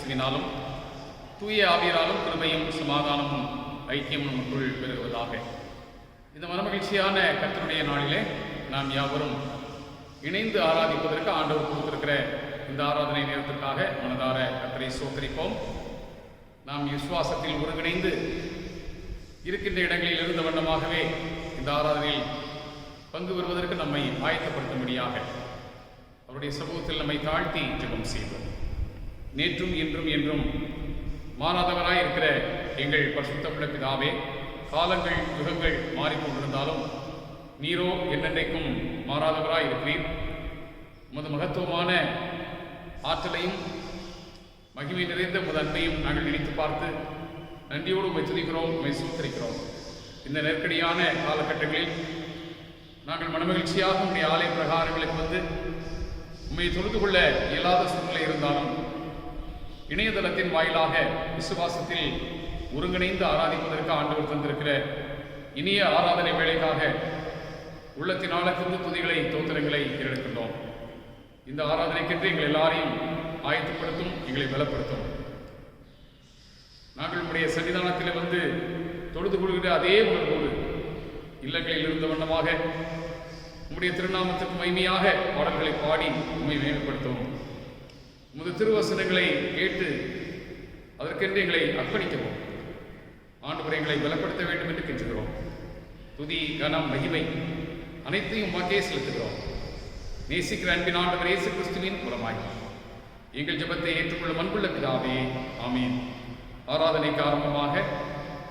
கிறிஸ்துவினாலும் தூய ஆவியராலும் கிருபையும் சமாதானமும் ஐக்கியமும் நமக்குள் பெறுவதாக. இந்த மனமகிழ்ச்சியான கர்த்தருடைய நாளிலே நாம் யாவரும் இணைந்து ஆராதிப்பதற்கு ஆண்டவர் கொடுத்திருக்கிற இந்த ஆராதனை நேரத்திற்காக மனதார கர்த்தரை ஸ்தோத்திரிப்போம். நாம் விசுவாசத்தில் ஒருங்கிணைந்து இருக்கின்ற இடங்களில் இருந்த வண்ணமாகவே இந்த ஆராதனையில் பங்கு பெறுவதற்கு நம்மை ஆயத்தப்படுத்தும்படியாக அவருடைய சமூகத்தில் நம்மை தாழ்த்தி ஜெபம் செய்வோம். நேற்றும் இன்றும் என்றும் மாறாதவராய் இருக்கிற எங்கள் பரிசுத்த பிதாவே, காலங்கள் யுகங்கள் மாறிக்கொண்டிருந்தாலும் நீரோ என்னென்றைக்கும் மாறாதவராய் இருக்கிறீர். உமது மகத்துவமான ஆற்றலையும் மகிமை நிறைந்த உமது அன்பையும் நாங்கள் நினைத்து பார்த்து நன்றியோடு உம்மை துதிக்கிறோம், உம்மை ஸ்தோத்திரிக்கிறோம். இந்த நெருக்கடியான காலகட்டங்களில் நாங்கள் மனமகிழ்ச்சியாக உம்முடைய ஆலய பிரகாரங்களுக்கு வந்து உம்மை தொழுது கொள்ள இயலாத சூழ்நிலை இருந்தாலும் இணையதளத்தின் வாயிலாக விசுவாசத்தில் ஒருங்கிணைந்து ஆராதிப்பதற்கு ஆண்டவர் தந்திருக்கிற இனிய ஆராதனை வேலைக்காக உள்ளத்தின் ஆழத்திலிருந்து துதிகளை தோத்திரங்களை ஏறெடுக்கின்றோம். இந்த ஆராதனைக்கென்று எங்கள் எல்லாரையும் ஆயத்தப்படுத்தும், எங்களை பலப்படுத்தும். நாங்கள் உடைய சன்னிதானத்தில் வந்து தொழுது கொள்கிற அதே உணர்வோடு இல்லங்களில் இருந்த வண்ணமாக உம்முடைய திருநாமத்துக்கு மகிமையாக பாடல்களை பாடி உண்மை மேம்படுத்தவும், உமது திருவசனங்களை கேட்டு அதற்கென்று எங்களை அர்ப்பணிக்கவும் ஆண்டவரை எங்களை பலப்படுத்த வேண்டும் என்று கெஞ்சுகிறோம். துதி, கனம், மகிமை அனைத்தையும் உமக்கே செலுத்துகிறோம். நேசிக்கிற அன்பின் ஆண்டவர் இயேசு கிறிஸ்துவின் மூலமாய் எங்கள் ஜெபத்தை ஏற்றுக்கொள்ளும் அன்புள்ள பிதாவே, ஆமீன். ஆராதனைக்கு ஆரம்பமாக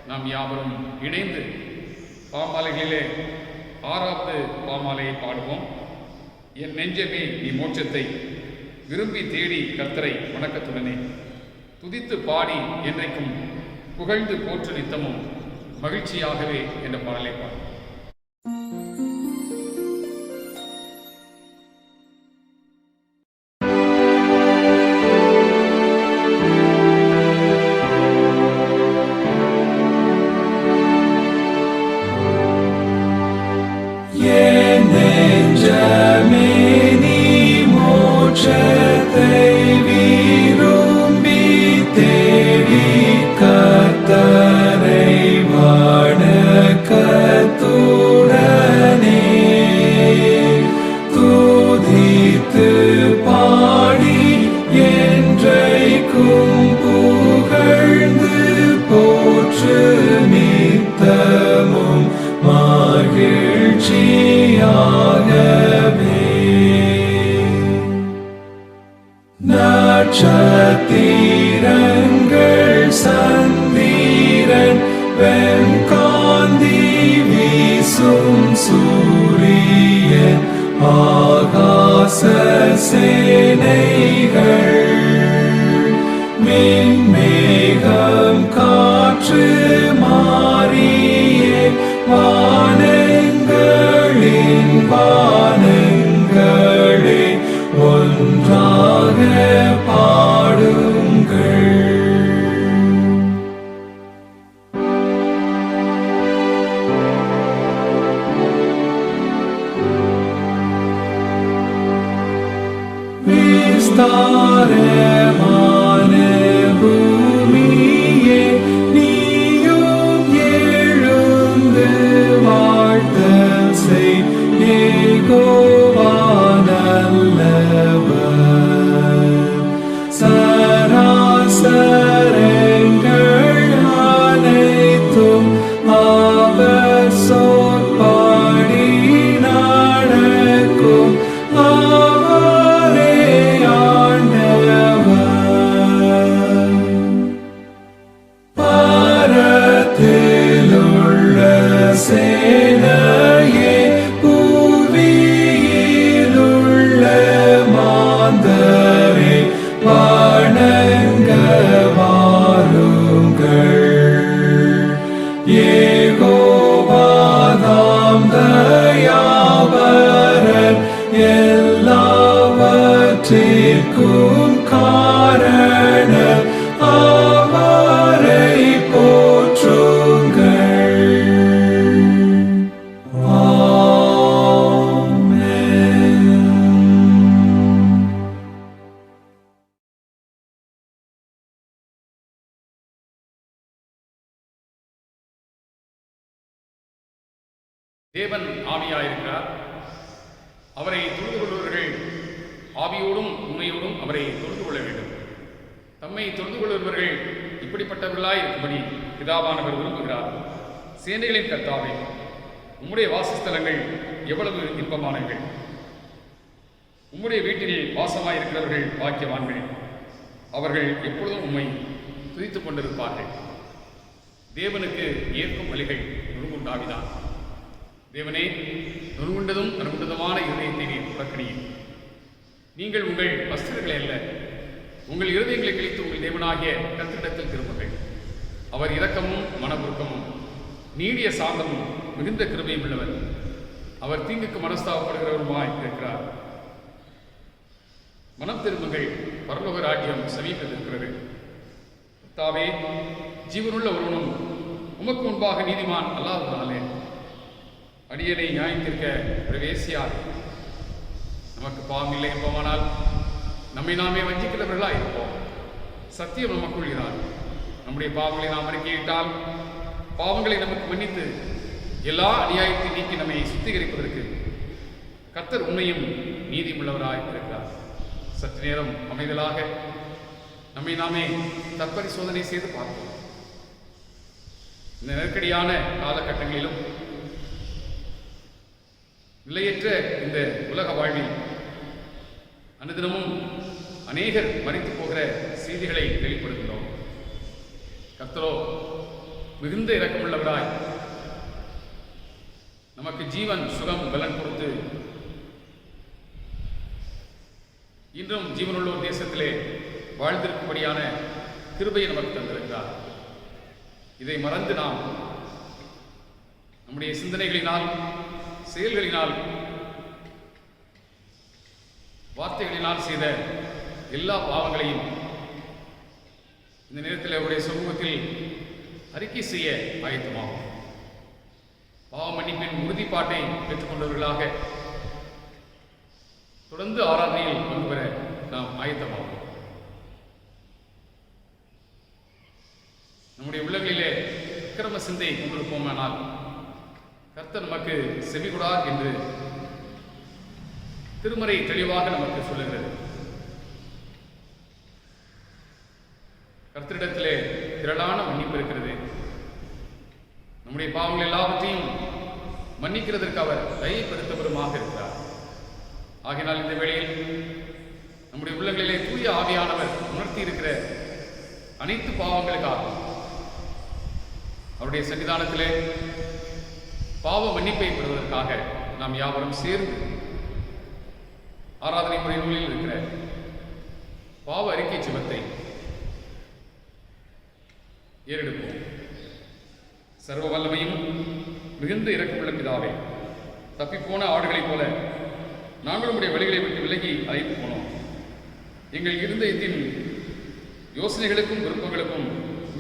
நாம் யாவரும் இணைந்து பாமாலைகளிலே 6வது பாமாலையை பாடுவோம். என் நெஞ்சமே நீ மோட்சத்தை விரும்பி தேடி கர்த்தரை வணக்கத்துடனே துதித்து பாடி என்றைக்கும் புகழ்ந்து போற்று நித்தமும் மகிழ்ச்சியாகவே என்ற பாடலை பாடும். நட்சத்திரங்கள் சந்திரன் வெண்காந்தி வீசும் சூரியன் ஆகாச சேனைகள் மின்மேகம் காற்று மாறியே வானங்களின் வானங்களே ஒன்றாக பாடுங்கள். விஸ்தாரமான பூமியே நீயும் எழுந்து வாழ்த்தல் செய். யெகோவா நல்லவர், சராசரங்கள் அனைத்தும் அவர் சொற்படி நடக்கும். அவரே ஆண்டவர். பரத்திலுள்ள சேனையே, புவியிலுள்ள மாந்தரே வணங்க வாருங்கள். யெகோவாதாம் தயாபரன், எல்லாவற்றிற்கும் காரணர். தேவன் ஆவியாயிருக்கிறார். அவரை தொழுது கொள்பவர்கள் ஆவியோடும் உண்மையோடும் அவரை தொழுது கொள்ள வேண்டும். தம்மை தொழுது கொள்பவர்கள் இப்படிப்பட்டவர்களாய் இருக்கும்படி பிதாவானவர் விரும்புகிறார். சேனைகளின் கர்த்தாவே, உம்முடைய வாசஸ்தலங்கள் எவ்வளவு இன்பமானங்கள்! உம்முடைய வீட்டில் வாசமாயிருக்கிறவர்கள் பாக்கியவான்கள். அவர்கள் எப்பொழுதும் உம்மை துதித்துக் கொண்டிருப்பார்கள். தேவனுக்கு ஏற்கும் வழிகள் நுறுங்குண்டாவிதான். தேவனே, நுறுங்குண்டதும் நறுங்குண்டதுமான இருதயத்தை நீர் புறக்கணியும். நீங்கள் உங்கள் வஸ்திரங்களை அல்ல, உங்கள் இருதயங்களை கிழித்து உங்கள் தேவனாகிய கர்த்தரிடத்தில் திரும்புங்கள். அவர் இரக்கமும் மனவுருக்கமும் நீடிய சாந்தமும் மிகுந்த கிருபையும் உள்ளவர். அவர் தீங்குக்கு மனஸ்தாபப்படுகிறவருமாய் இருக்கிறார். மனம் திரும்புங்கள், பரலோக ராஜ்யம் சமீபத்தில் இருக்கிறது. கர்த்தாவே, ஜீவனுள்ள ஒருவனும் உமக்கு முன்பாக நீதிமான் அல்லாததாலே அடியனை நியாயத்திற்க பிரவேசியாது. நமக்கு பாவம் இல்லை என்போமானால் நம்மை நாமே வஞ்சிக்கிறவர்களாக இருப்போம். சத்தியம் நமக்குள் இருக்கிறார். நம்முடைய பாவங்களை நாம் அறிக்கையிட்டால் பாவங்களை நமக்கு மன்னித்து எல்லா அநியாயத்தை நீக்கி நம்மை சுத்திகரிப்பதற்கு கர்த்தர் உண்மையும் நீதியும் உள்ளவராய் இருக்கிறார். சற்று நேரம் அமைதலாக நம்மை நாமே தற்பரிசோதனை செய்து பார்ப்போம். இந்த நெருக்கடியான காலகட்டங்களிலும் நிலையற்ற இந்த உலக வாழ்வில் அனுதினமும் அநேகர் மரித்து போகிற செய்திகளை வெளிப்படுத்துகிறோம். கர்த்தரோ மிகுந்த இரக்கமுள்ளவராய் நமக்கு ஜீவன் சுகம் பலன் கொடுத்து இன்றும் ஜீவனுள்ளோர் தேசத்திலே வாழ்ந்திருக்கும்படியான கிருபையை நமக்கு தந்திருக்கிறார். இதை மறந்து நாம் நம்முடைய சிந்தனைகளினால், செயல்களினால், வார்த்தைகளினால் செய்த எல்லா பாவங்களையும் இந்த நேரத்தில் அவருடைய சமூகத்தில் அறிக்கை செய்ய ஆயத்தமாகும். பாவ மன்னிப்பின் உறுதிப்பாட்டை பெற்றுக்கொண்டவர்களாக தொடர்ந்து ஆராதனையில் பங்கு பெற நாம் ஆயத்தமாகும். நம்முடைய உள்ளங்களிலே அக்கிரம சிந்தை கொண்டிருப்போமானால் கர்த்தர் நமக்கு செவிகொடார் என்று திருமறை தெளிவாக நமக்கு சொல்லுகிறது. கர்த்தரிடத்திலே திரளான மன்னிப்பு இருக்கிறது. நம்முடைய பாவங்கள் எல்லாவற்றையும் மன்னிக்கிறதற்கு அவர் தயப்படுத்தவருமாக இருக்கிறார். ஆகினால் இந்த வேளையில் நம்முடைய உள்ளங்களிலே தூய ஆவியானவர் உணர்த்தி இருக்கிற அனைத்து பாவங்களுக்காக அவருடைய சன்னிதானத்திலே பாவ மன்னிப்பை பெறுவதற்காக நாம் யாவரும் சேர்ந்து ஆராதனை முறை நூலில் இருக்கிற பாவ அறிக்கை ஜெபத்தை ஏறெடுப்போம். சர்வ வல்லமையும் மிகுந்த இரக்கமுள்ள பிதாவே, தப்பிப்போன ஆடுகளைப் போல நாங்கள் உடைய வழிகளை விட்டு விலகி அழைத்து போனோம். எங்கள் இருதயத்தின் யோசனைகளுக்கும் விருப்பங்களுக்கும்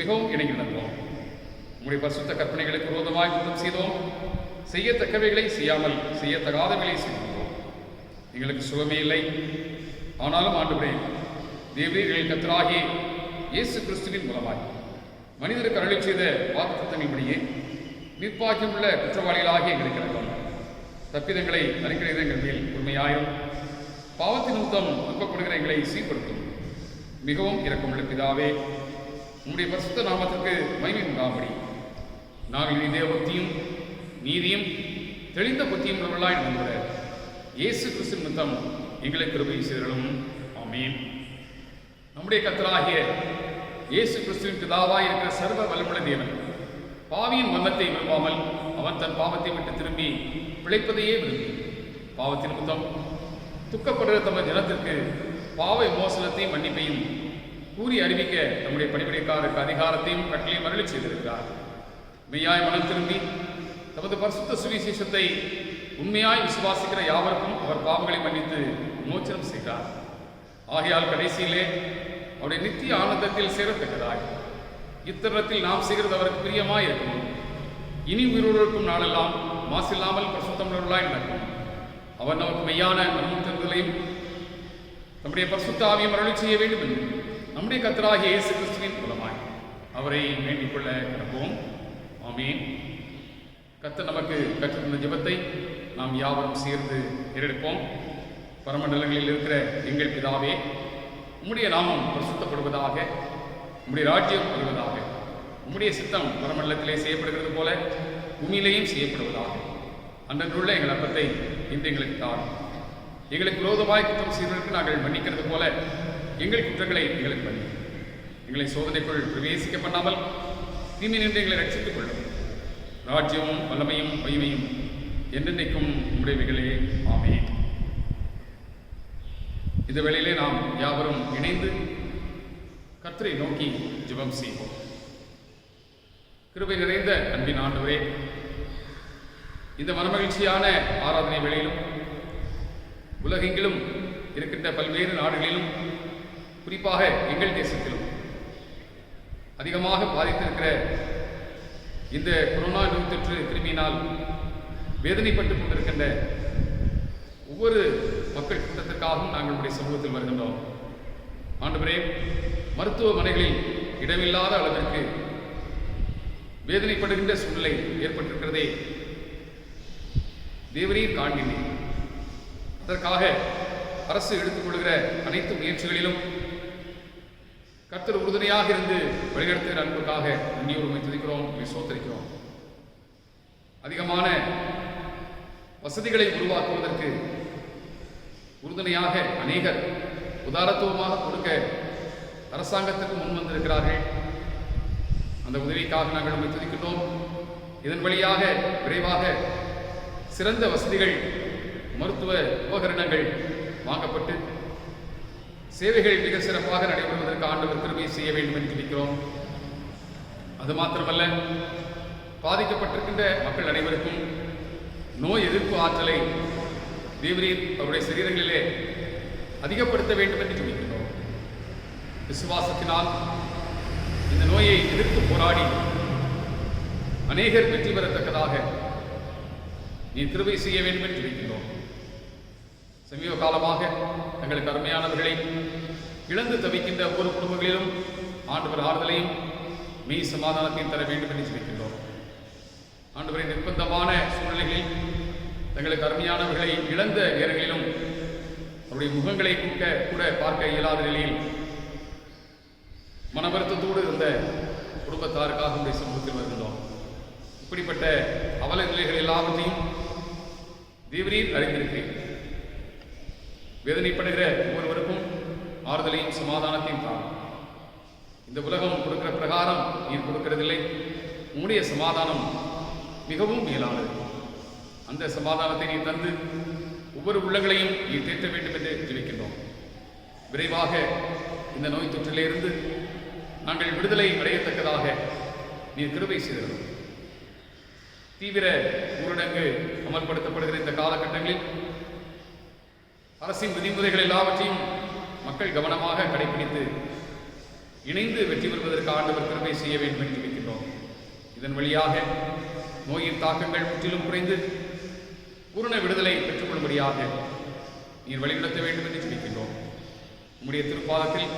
மிகவும் இணங்கி நடந்தோம். உங்களுடைய பரிசுத்த கற்பனைகளுக்கு விரோதமாய் குற்றம் செய்தோம். செய்யத்தக்கவைகளை செய்யாமல் செய்யத்தகாதவைகளை செய்தோம். எங்களுக்கு சுகமே இல்லை. ஆனாலும் ஆண்டவரே, தேவரீர்களின் கர்த்தராகிய இயேசு கிறிஸ்துவின் மூலமாய் மனிதருக்கு அருளி செய்த வாக்குத்தத்தங்களின்படியே நிர்பாக்கியமுள்ள குற்றவாளிகளாகிய எங்களுக்கு இறங்கும். தப்பிதங்களை அறிக்கிறது எங்கள் மேல் உண்மையாயும் பாவத்தின் நிமித்தம் துன்பப்படுகிற எங்களை சீர்படுத்தும். மிகவும் இரக்கமுள்ள பிதாவே, உம்முடைய பரிசுத்த நாமத்திற்கு மகிமை உண்டாகும்படி நாங்கள் இதே புத்தியும் நீதியும் தெளிந்த புத்தியும் உள்ளவர்களாய் நம்புகிற இயேசு கிறிஸ்து நிமித்தம் எங்களுக்கு கிருபை செய்தருளும். ஆமென். நம்முடைய கர்த்தராகிய இயேசு கிறிஸ்துவின் பிதாவாய் இருக்கிற சர்வ வல்லமுள்ள தேவன் பாவியின் மரணத்தை விரும்பாமல் அவன் தன் பாவத்தை விட்டு திரும்பி பிழைப்பதையே விரும்பி பாவத்தின் நிமித்தம் துக்கப்படுகிற தமது ஜனத்திற்கு பாவ விமோசனத்தையும் மன்னிப்பையும் கூறி அறிவிக்க நம்முடைய பணிபுரியக்காரருக்கு அதிகாரத்தையும் கட்டளையும் அருளி செய்திருக்கிறார். மெய்யாய் மனம் திரும்பி தமது பரிசுத்த சுவிசேஷத்தை உண்மையாய் விசுவாசிக்கிற யாவருக்கும் அவர் பாவங்களை மன்னித்து மோச்சனம் செய்கிறார். ஆகையால் கடைசியிலே அவருடைய நித்திய ஆனந்தத்தில் சேரத்தக்கதாய் இத்தருணத்தில் நாம் செய்கிறது அவருக்கு பிரியமாய் இருக்கும். இனி உயிரோடு நாளெல்லாம் மாசில்லாமல் பரிசுத்தமுள்ளவர்களாய் நடக்கும். அவர் நமக்கு மெய்யான மனம் திருந்தலையும் நம்முடைய பரிசுத்த ஆவியும் அருளி செய்ய வேண்டும் என்று நம்முடைய கர்த்தராகிய இயேசு கிறிஸ்துவின் மூலமாய் அவரை வேண்டிக் கொள்ள கிடப்போம். ஆமென். கர்த்தர் நமக்கு கற்றுத்தந்த ஜெபத்தை நாம் யாவரும் சேர்ந்து ஏறெடுப்போம். பரமண்டலங்களில் இருக்கிற எங்கள் பிதாவே, உம்முடைய நாமம் பரிசுத்தப்படுவதாக, உம்முடைய ராஜ்யம் வருவதாக, உம்முடைய சித்தம் பரமண்டலத்திலே செய்யப்படுகிறது போல பூமியிலேயும் செய்யப்படுவதாக. அன்றன்றுள்ள எங்கள் அப்பத்தை இன்று எங்களுக்கு தாரும். எங்களுக்கு விரோதமாய் குற்றம் செய்வதற்கு நாங்கள் மன்னிக்கிறது போல எங்கள் குற்றங்களை எங்களுக்கு மன்னி. எங்களை சோதனைக்குள் பிரவேசிக்க பண்ணாமல் தீமை நின்று எங்களை ரட்சித்துக் கொள்ளும். ராஜ்யமும் வல்லமையும் மகிமையும் என்றென்றைக்கும் உம்முடையவைகளே. ஆமென். இந்த வேளையிலே நாம் யாவரும் இணைந்து கர்த்தரை நோக்கி ஜெபம் செய்வோம். கிருபை நிறைந்த அன்பின் ஆண்டவரே, இந்த மனமகிழ்ச்சியான ஆராதனை வேளையிலும் உலகெங்கிலும் இருக்கின்ற பல்வேறு நாடுகளிலும், குறிப்பாக எங்கள் தேசத்திலும் அதிகமாக பாதித்திருக்கிற இந்த கொரோனா நோய் தொற்று கிருமியினால் வேதனைப்பட்டுக் கொண்டிருக்கின்ற ஒவ்வொரு மக்கள் கூட்டத்திற்காகவும் நாங்கள் உடைய சமூகத்தில் வருகின்றோம். ஆண்டவரே, மருத்துவமனைகளில் இடமில்லாத அளவிற்கு வேதனைப்படுகின்ற சூழ்நிலை ஏற்பட்டிருக்கிறதே தேவரீர் காண்கின்றேன். அதற்காக அரசு எடுத்துக்கொள்கிற அனைத்து முயற்சிகளிலும் கர்த்தர் உறுதுணையாக இருந்து வழிநடத்துகிற அன்புக்காக நன்றியோடு துதிக்கிறோம், சோத்தரிக்கிறோம். அதிகமான வசதிகளை உருவாக்குவதற்கு உறுதுணையாக அநேகர் உதாரத்துவமாக கொடுக்க அரசாங்கத்துக்கு முன் வந்திருக்கிறார்கள். அந்த உதவிக்காக நாங்கள் உண்மை துதிக்கின்றோம். இதன் வழியாக விரைவாக சிறந்த வசதிகள், மருத்துவ உபகரணங்கள் வாங்கப்பட்டு சேவைகள் மிக சிறப்பாக நடைபெறுவதற்கு ஆண்டவர் கிருபை செய்ய வேண்டும் என்று துதிக்கிறோம். அது மாத்திரமல்ல, பாதிக்கப்பட்டிருக்கின்ற மக்கள் அனைவருக்கும் நோய் எதிர்ப்பு ஆற்றலை தேவரீர் அவருடைய சரீரங்களிலே அதிகப்படுத்த வேண்டும் என்று துதிக்கிறோம். விசுவாசத்தினால் இந்த நோயை எதிர்த்து போராடி அநேகர் வெற்றி பெறத்தக்கதாக நீ கிருபை செய்ய வேண்டும் என்று துதிக்கிறோம். சமீப காலமாக தங்களுக்கு அருமையானவர்களை இழந்து தவிக்கின்ற ஒவ்வொரு குடும்பங்களிலும் ஆண்டவர் ஆறுதலையும் மெய் சமாதானத்தையும் தர வேண்டும் என்று சொல்லிக்கின்றோம். ஆண்டவரின் நிர்பந்தமான சூழ்நிலைகளில் தங்களுக்கு அருமையானவர்களை இழந்த நேரங்களிலும் அவருடைய முகங்களை கூட பார்க்க இயலாத நிலையில் மன வருத்தத்தோடு இருந்த குடும்பத்தாருக்காக உடைய சமூகத்தில் வருகின்றோம். இப்படிப்பட்ட அவல நிலைகள் எல்லாவற்றையும் தேவரீர் அறிந்திருக்கிறேன். வேதனைப்படுகிற ஒவ்வொருவருக்கும் ஆறுதலையும் சமாதானத்தையும் தாரும். இந்த உலகம் கொடுக்கிற பிரகாரம் நீர் கொடுக்கிறதில்லை. உம்முடைய சமாதானம் மிகவும் மேலானது. அந்த சமாதானத்தை நீர் தந்து ஒவ்வொரு உள்ளங்களையும் நீர் தேற்ற வேண்டும் என்று ஜெபிக்கின்றோம். விரைவாக இந்த நோய் தொற்றிலிருந்து நாங்கள் விடுதலை அடையத்தக்கதாக நீர் கிருபை செய்தோம். தீவிர ஊரடங்கு அமல்படுத்தப்படுகிற இந்த காலகட்டங்களில் அரசின் விதிமுறைகள் எல்லாவற்றையும் மக்கள் கவனமாக கடைபிடித்து இணைந்து வெற்றி பெறுவதற்கு ஆண்டவர் கிருபை செய்ய வேண்டும் என்று ஜெபிக்கின்றோம். இதன் வழியாக நோயின் தாக்கங்கள் முற்றிலும் குறைந்து பூரண விடுதலை பெற்றுக்கொள்ளும்படியாக நீர் வழிநடத்த வேண்டும் என்று ஜெபிக்கின்றோம். உம்முடைய திருப்பாதத்தில்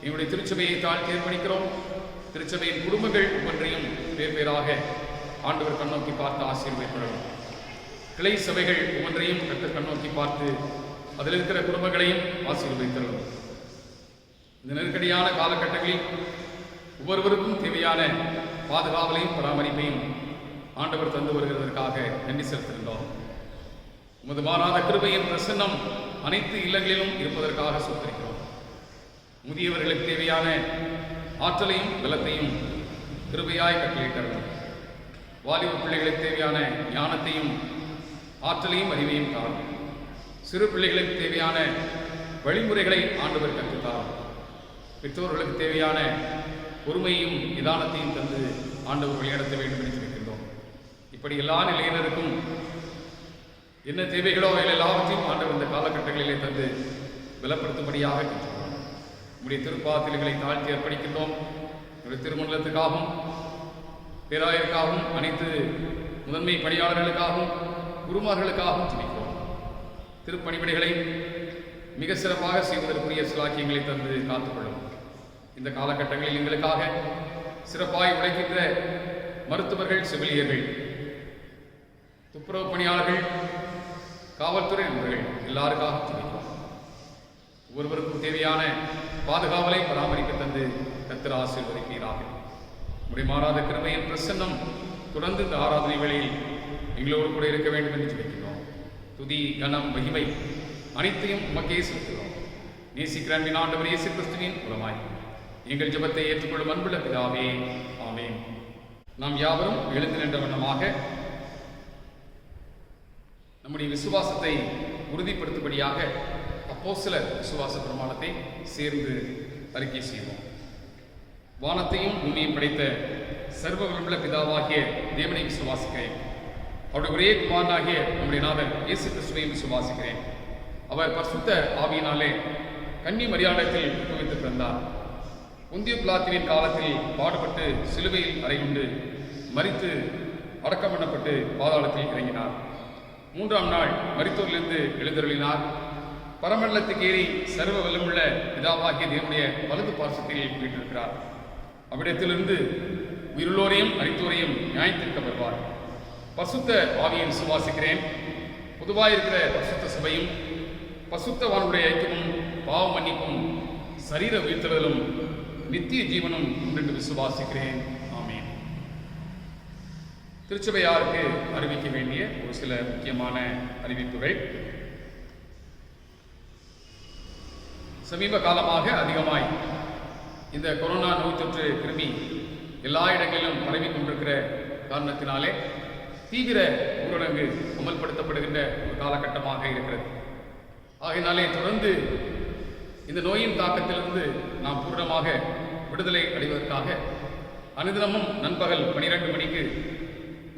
எங்களுடைய திருச்சபையை தாழ்த்தி ஏற்படுகிறோம். திருச்சபையின் குடும்பங்கள் ஒவ்வொன்றையும் பேர் பேராக ஆண்டவர் கண்ணோக்கி பார்த்து ஆசீர்வதிக்கப்படும். கிளை சபைகள் ஒவ்வொன்றையும் கர்த்தர் கண்ணோக்கி பார்த்து அதில் இருக்கிற குடும்பங்களையும் ஆசீர்வதித்தரும். இந்த நெருக்கடியான காலகட்டங்களில் ஒவ்வொருவருக்கும் தேவையான பாதுகாவலையும் பராமரிப்பையும் ஆண்டவர் தந்து வருகிறதற்காக நன்றி செலுத்துகின்றோம். உமது மாறாத கிருபையின் பிரசன்னம் அனைத்து இல்லங்களிலும் இருப்பதற்காக சூத்திருக்கிறோம். முதியவர்களுக்கு தேவையான ஆற்றலையும் பலத்தையும் கிருபையாய் கட்டளையிட்டவர். வாலிப பிள்ளைகளுக்கு தேவையான ஞானத்தையும் ஆற்றலையும் அறிவையும் தாரும். சிறு பிள்ளைகளுக்கு தேவையான வழிமுறைகளை ஆண்டவர் கற்றுத்தார். பெற்றோர்களுக்கு தேவையான பொறுமையும் நிதானத்தையும் தந்து ஆண்டவர் வழிநடத்த வேண்டும் என்று சொல்கின்றோம். இப்படி எல்லா நிலையினருக்கும் என்ன தேவைகளோ எல்லாவற்றையும் ஆண்டவர் இந்த காலகட்டங்களிலே தந்து பலப்படுத்தும்படியாக கேட்கிறோம். நம்முடைய திருப்பாத்திரைகளை தாழ்த்தி அர்ப்பணிக்கின்றோம். நம்முடைய திருமணத்துக்காகவும் பேராயருக்காகவும் அனைத்து முதன்மை பணியாளர்களுக்காகவும் குருமார்களுக்காகவும் ஜெபிக்கிறோம். திருப்பணிவிடைகளை மிக சிறப்பாக செய்வதற்குரிய சிலாக்கியங்களை தந்து காத்துக்கொள்ளும். இந்த காலகட்டங்களில் எங்களுக்காக சிறப்பாய் உழைக்கின்ற மருத்துவர்கள், செவிலியர்கள் துப்புரவு பணியாளர்கள், காவல்துறை நண்பர்கள் எல்லாருக்காக ஜெபிக்கிறோம். ஒவ்வொருவருக்கும் தேவையான பாதுகாவலை பராமரிக்க தந்து கர்த்தர் ஆசீர்வதிப்பீராக. உம்முடைய மாறாத கிருபையின் பிரசன்னம் தொடர்ந்து இந்த ஆராதனை வேளையில் எங்களோடு கூட இருக்க வேண்டும் என்று ஜெபிக்கிறோம். துதி, கனம், மகிமை அனைத்தையும் உமக்கே செலுத்துகிறோம். நேசிக்கிற அன்பின் ஆண்டவர் இயேசு கிறிஸ்துவின் மூலமாய் எங்கள் ஜெபத்தை ஏற்றுக்கொள்ளும் அன்புள்ள பிதாவே, ஆமென். நாம் யாவரும் எழுந்து நின்ற வண்ணமாக நம்முடைய விசுவாசத்தை உறுதிப்படுத்தும்படியாக அப்போஸ்தலர் விசுவாச பிரமாணத்தை சேர்ந்து அறிக்கை செய்வோம். வானத்தையும் பூமியையும் படைத்த சர்வ வல்லமையுள்ள பிதாவாகிய தேவனை விசுவாசிக்கிறேன். அவருடைய ஒரே குமாரனாகிய நம்முடைய நாதன் இயேசு கிறிஸ்துவையும் விசுவாசிக்கிறேன். அவர் பரிசுத்த ஆவியினாலே கன்னி மரியாதையில் உட்பவித்து பிறந்தார். பொந்திய பிலாத்துவின் காலத்தில் பாடுபட்டு சிலுவையில் அறையுண்டு மரித்து அடக்கம் பண்ணப்பட்டு பாதாளத்தில் இறங்கினார். 3ஆம் நாள் மரித்தோரிலிருந்து எழுந்தருளினார். பரமண்டலத்துக்கு ஏறி சர்வ வல்லமுள்ள பிதாவாகிய தேவனுடைய வலது பார்சத்தில் வீற்றிருக்கிறார். அவ்விடத்திலிருந்து உயிருள்ளோரையும் மரித்தோரையும் நியாயத்திற்க வருவார். பசுத்த ஆவியை விசுவாசிக்கிறேன். பொதுவாயிருக்கிற பசுத்த சபையும் பசுத்தவானுடைய ஐக்கியமும் பாவ மன்னிப்பும் சரீர உயிர்த்தெழுதலும் நித்திய ஜீவனும் என்று விசுவாசிக்கிறேன். ஆமென். திருச்சபையாருக்கு அறிவிக்க வேண்டிய ஒரு சில முக்கியமான அறிவிப்புகள். சமீப காலமாக அதிகமாய் இந்த கொரோனா நோய் தொற்று கிருமி எல்லா இடங்களிலும் பரவி கொண்டிருக்கிற காரணத்தினாலே தீவிர ஊரடங்கு அமல்படுத்தப்படுகின்ற ஒரு காலகட்டமாக இருக்கிறது. ஆகையினாலே தொடர்ந்து இந்த நோயின் தாக்கத்திலிருந்து நாம் பூர்ணமாக விடுதலை அடைவதற்காக அனுதினமும் நண்பகல் 12 மணிக்கு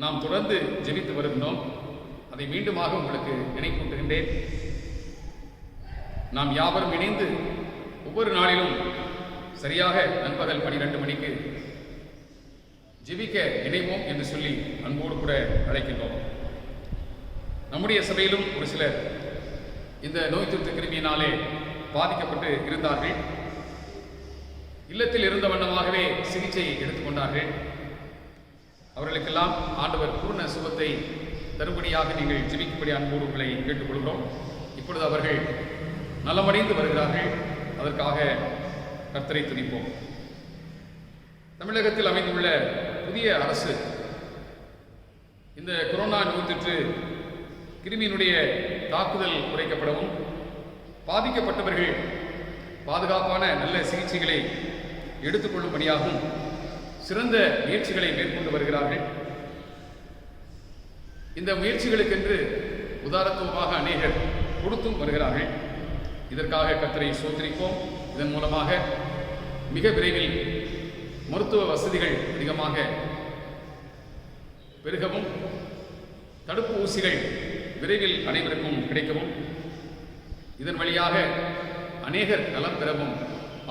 நாம் தொடர்ந்து ஜெபித்து வருகின்றோம். அதை மீண்டுமாக உங்களுக்கு நினைவூட்டுகின்றேன். நாம் யாவரும் இணைந்து ஒவ்வொரு நாளிலும் சரியாக நண்பகல் 12 மணிக்கு ஜெபிக்க இணைவோம் என்று சொல்லி அன்போடு கூட அழைக்கின்றோம். நம்முடைய சபையிலும் ஒரு சிலர் இந்த நோய் தொற்று கிருமியினாலே பாதிக்கப்பட்டு இருந்தார்கள். இல்லத்தில் இருந்த வண்ணமாகவே சிகிச்சை எடுத்துக்கொண்டார்கள். அவர்களுக்கெல்லாம் ஆண்டவர் பூர்ண சுகத்தை தரும்படியாக நீங்கள் ஜெபிக்கும்படி அன்போடு உங்களை கேட்டுக்கொள்கிறோம். இப்பொழுது அவர்கள் நலமடைந்து வருகிறார்கள். அதற்காக கர்த்தரை துதிப்போம். தமிழகத்தில் அமைந்துள்ள புதிய அரசு இந்த கொரோனா நோய் தொற்று கிருமியினுடைய தாக்குதல் குறைக்கப்படவும் பாதிக்கப்பட்டவர்கள் பாதுகாப்பான நல்ல சிகிச்சைகளை எடுத்துக்கொள்ளும்படியாகவும் சிறந்த முயற்சிகளை மேற்கொண்டு வருகிறார்கள். இந்த முயற்சிகளுக்கென்று உதாரணத்துவமாக அநேகர் கொடுத்தும் வருகிறார்கள். இதற்காக கர்த்தரை ஸ்தோத்திரிப்போம். இதன் மூலமாக மிக விரைவில் மருத்துவ வசதிகள் அதிகமாக பெருகவும் தடுப்பு ஊசிகள் விரைவில் அனைவருக்கும் கிடைக்கவும் இதன் வழியாக அநேகர் நலம் பெறவும்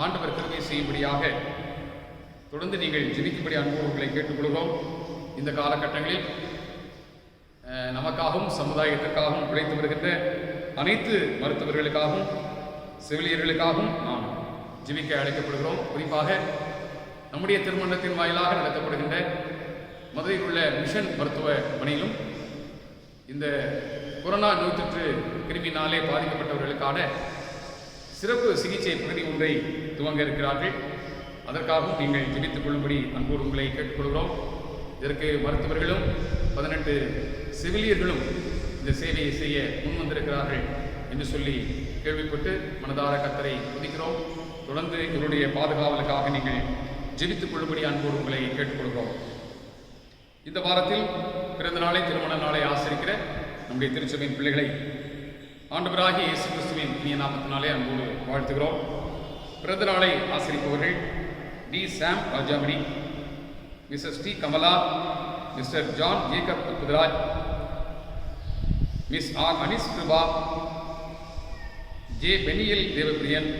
ஆண்டவர் கிருபை செய்யும்படியாக தொடர்ந்து நீங்கள் ஜெபிக்கும்படி அன்போடுகளை கேட்டுக்கொள்கிறோம். இந்த காலகட்டங்களில் நமக்காகவும் சமுதாயத்திற்காகவும் உழைத்து வருகின்ற அனைத்து மருத்துவர்களுக்காகவும் செவிலியர்களுக்காகவும் நாம் ஜெபிக்க அழைக்கப்படுகிறோம். குறிப்பாக நம்முடைய திருமணத்தின் வாயிலாக நடத்தப்படுகின்ற மதுரையில் உள்ள மிஷன் மருத்துவமனையிலும் இந்த கொரோனா நோய் தொற்று கிருமியினாலே பாதிக்கப்பட்டவர்களுக்கான சிறப்பு சிகிச்சை பகுதி ஒன்றை துவங்க இருக்கிறார்கள். அதற்காகவும் நீங்கள் ஜெபித்துக் கொள்ளும்படி அன்போடு உங்களை கேட்டுக்கொள்கிறோம். இதற்கு மருத்துவர்களும் 18 செவிலியர்களும் இந்த சேவையை செய்ய முன்வந்திருக்கிறார்கள் என்று சொல்லி கேள்விப்பட்டு மனதார கர்த்தரை துதிக்கிறோம். தொடர்ந்து இவருடைய பாதுகாவலுக்காக நீங்கள் ஜெபித்துக் கொள்ளும்படி அன்போடு உங்களை கேட்டுக்கொள்கிறோம். இந்த வாரத்தில் பிறந்த நாளை திருமண நாளை ஆசரிக்கிற நம்முடைய திருச்சபையின் பிள்ளைகளை ஆண்டவராகிய இயேசு கிறிஸ்துவின் இனிய நாமத்தினாலே அன்போடு வாழ்த்துகிறோம். பிறந்த நாளை ஆசரிப்பவர்கள் T. Sam Rajamani, Mrs T. Kamala, Mr John Jacob Pudharaj, Miss R Anis Kiruba, J. Peniel Devapriyan,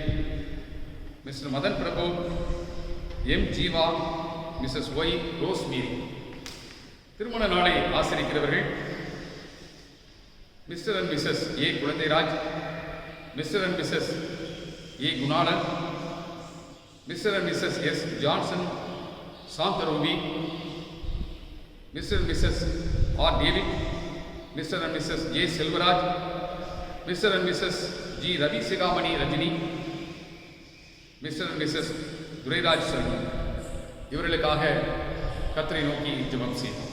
Mr Madan Prabhu, M. Jeeva, Mrs Y. Rosemary. திருமண நாளை ஆசரிக்கிறவர்கள் Mr and Mrs A. Kuzhandhairaj, Mr and Mrs A. Gunalan, Mr and Mrs S. Johnson Santharovi, Mr and Mrs R. David, Mr and Mrs J Selvaraj, Mr and Mrs G Ravi Sigamani Rajini, Mr and Mrs Durairaj Sharma, இவர்களுக்காக கர்த்தரை நோக்கி ஜெபம் செய்வோம்.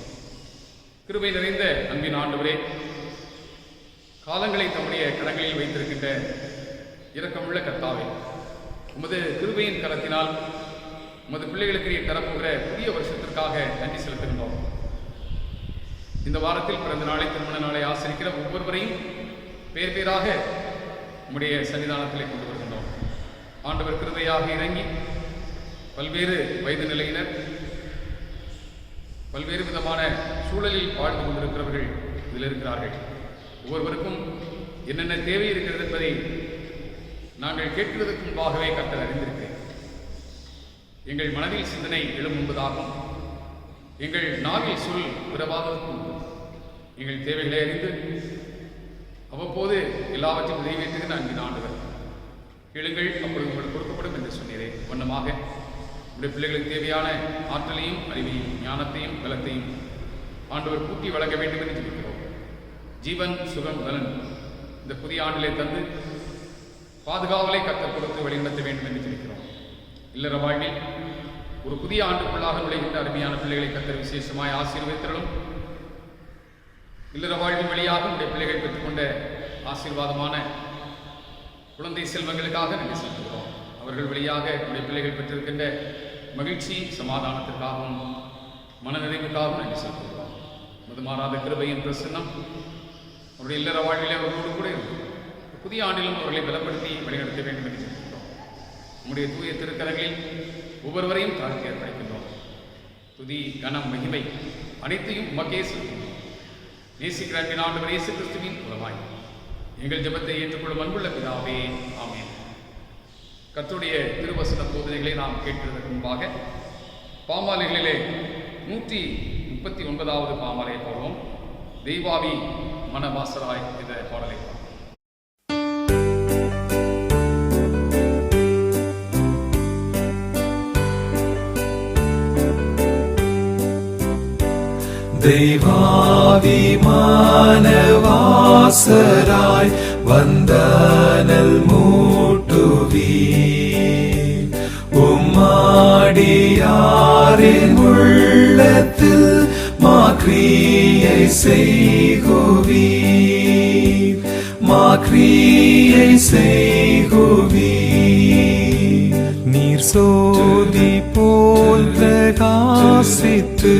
கிருபை நிறைந்த அன்பின் ஆண்டவரே, காலங்களை தம்முடைய கரங்களில் வைத்திருக்கின்ற இரக்கமுள்ள கர்த்தாவே, உமது கிருபையின் கரத்தினால் உமது பிள்ளைகளுக்கு நீர் தரப்போகிற புதிய வருஷத்திற்காக நன்றி செலுத்துகின்றோம். இந்த வாரத்தில் பிறந்த நாளை, திருமண நாளை ஆசரிக்கிற ஒவ்வொருவரையும் பேர் பேராக உம்முடைய சன்னிதானத்திலே கொண்டு வருகின்றோம். ஆண்டவர் கிருபையாக இறங்கி பல்வேறு வயது நிலையினர், பல்வேறு விதமான சூழலில் வாழ்ந்து கொண்டிருக்கிறவர்கள் இதில் இருக்கிறார்கள். ஒவ்வொருவருக்கும் என்னென்ன தேவை இருக்கிறது என்பதை நாங்கள் கேட்கிறதுக்கு முன்பாகவே கர்த்தர் அறிந்திருக்கிறேன். எங்கள் மனதில் சிந்தனை எழும் முன்பதாகும், எங்கள் நாவில் சொல் பிறவாததற்கும் எங்கள் தேவைகளை அறிந்து அவ்வப்போது எல்லாவற்றையும் நிறைவேற்றுகிற அன்பின் ஆண்டவர், கேளுங்கள் அப்பொழுது உங்களுக்கு கொடுக்கப்படும் என்று சொன்னீரே வண்ணமாக உடைய பிள்ளைகளுக்கு தேவையான ஆற்றலையும் அறிவையும் ஞானத்தையும் பலத்தையும் ஆண்டவர் கூட்டி வழங்க வேண்டும் என்று சொல்கிறோம். ஜீவன் சுகம் பலன் இந்த புதிய ஆண்டிலே தந்து பாதுகாவலை கர்த்தர் கொடுத்து வழிநடத்த வேண்டும் என்று சொல்கிறோம். இல்லற வாழ்வில் ஒரு புதிய ஆண்டுக்குள்ளாக நுழைகின்ற அருமையான பிள்ளைகளை கர்த்தர் விசேஷமாய் ஆசீர்வதித்தலும், இல்லற வாழ்வின் வழியாக உடைய பிள்ளைகள் பெற்றுக்கொண்ட ஆசீர்வாதமான குழந்தை செல்வங்களுக்காக நன்றி செலுத்துகிறோம். அவர்கள் வழியாக உடைய பிள்ளைகள் பெற்றிருக்கின்ற மகிழ்ச்சி சமாதானத்திற்காகவும் மனநிறைவுக்காகவும் நன்றி செலுத்துகிறோம். மதுமாறாத கிருபையின் பிரசன்னம் அவருடைய இல்லற வாழ்விலே அவர்களோடு கூட இருக்கும். புதிய ஆண்டிலும் அவர்களை பலப்படுத்தி வழிநடத்த வேண்டும் என்று சொல்கிறோம். நம்முடைய தூய திருக்கரங்களில் ஒவ்வொருவரையும் தாழ்த்தி அர்ப்பணிக்கின்றோம். துதி கனம் மகிமை அனைத்தையும் உமக்கே செலுத்துகிறோம். நேசிக்கிற அன்பின் ஆண்டவர் இயேசு கிறிஸ்துவின் மூலமாய் எங்கள் ஜெபத்தை ஏற்றுக்கொள்ளும் அன்புள்ள பிதாவே, ஆமென். கர்த்தருடைய திருவசன போதனைகளை நாம் கேட்கிறதற்கு முன்பாக பாமாலைகளிலே 139வது பாமாலை போவோம். தெய்வாவி மனவாசராய் என்ற பாடலை தெய்வாவி மனவாசராய் வந்தனல் மூட்டுவீர், உம்மாடியாரின் உள்ளத்தில் மாக்ரியை செய்குவீர், மாக்ரியை செய்குவீர். நீர் சோதி போல் பிரகாசித்து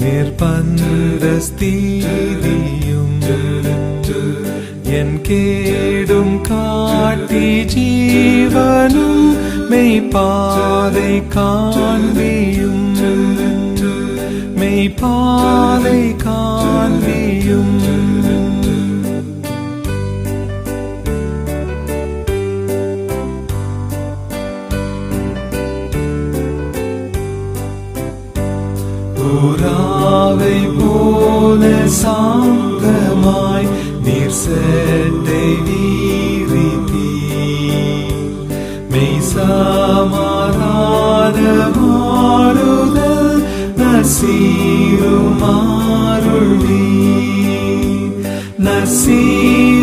நிர்பந்த ஸ்திதியும் என் கேடும் காட்டி ஜீவனும் மெய்ப்பாதை காண்பியும், மெய்ப்பாதை காண்பியும். புறாவை போல சாந்தமாய் நீர் செட்டை வீரித்தீர், மெய் சமாதான மாறுதல் நசீருமாருள்வீர், நசீருமாருள்வீர்.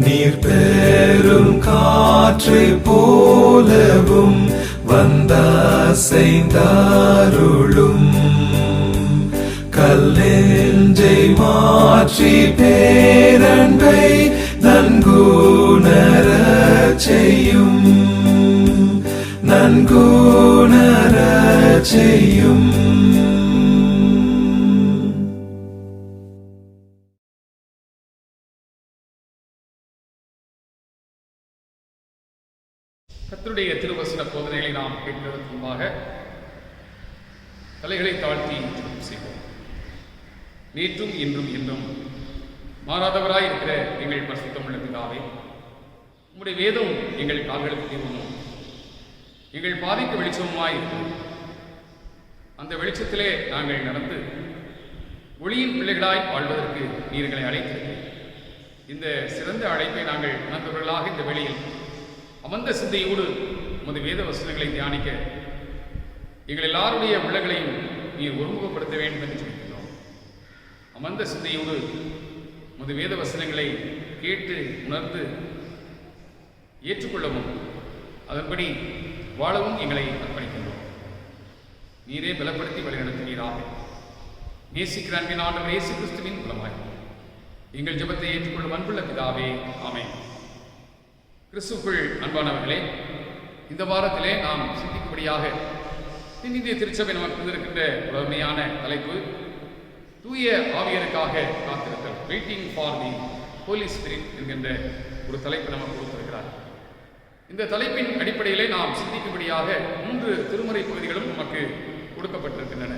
நீர் பெரும் காற்றை போலவும் வந்தசைந்தருளும், கல்லெஞ்சை மாற்றி பேரன்பை நன்குணரச் செய்யும், நன்குணரச் செய்யும். கர்த்தருடைய திருவசன போதனைகளை நாம் கேட்பதற்கு முன்பாக தலைகளை தாழ்த்தி செய்வோம். நேற்றும் இன்றும் என்றும் மாறாதவராய் இருக்கிற எங்கள் பரிசுத்தமுள்ள பிதாவே, உம்முடைய வேதம் எங்கள் கால்களுக்கு தீர்வமும் எங்கள் பாதைக்கு வெளிச்சமுமாய் இருக்கிறது. அந்த வெளிச்சத்திலே நாங்கள் நடந்து ஒளியின் பிள்ளைகளாய் வாழ்வதற்கு நீர்களை அழைத்திருக்கிறேன். இந்த சிறந்த அழைப்பை நாங்கள் உணர்ந்தவர்களாக இந்த வேளையில் அமர்ந்த சிந்தையோடு உமது வேத வசனங்களை தியானிக்க எங்கள் எல்லாருடைய உள்ளங்களையும் நீர் ஒருமுகப்படுத்த வேண்டும் என்று சொல்கிறோம். அமர்ந்த சிந்தையோடு உமது வேத வசனங்களை கேட்டு உணர்ந்து ஏற்றுக்கொள்ளவும் அதன்படி வாழவும் எங்களை அர்ப்பணிக்கின்றோம். நீரே பலப்படுத்தி வழிநடத்துவீராக. நேசிக்கிற அன்பின் ஆண்டவர் இயேசு கிறிஸ்துவின் மூலமாய் எங்கள் ஜெபத்தை ஏற்றுக்கொள்ளும் அன்புள்ள பிதாவே, ஆமென். கிறிஸ்துவுக்குள் அன்பானவர்களே, இந்த வாரத்திலே நாம் சிந்திக்கும்படியாக இந்திய திருச்சபை நமக்கு இருக்கின்ற ஒரு அருமையான தலைப்பு தூய ஆவியருக்காக காத்திருத்தல், waiting for the Holy Spirit என்கின்ற ஒரு தலைப்பு நமக்கு கொடுத்திருக்கிறார். இந்த தலைப்பின் அடிப்படையிலே நாம் சிந்திக்கும்படியாக 3 திருமறை பகுதிகளும் நமக்கு கொடுக்கப்பட்டிருக்கின்றன.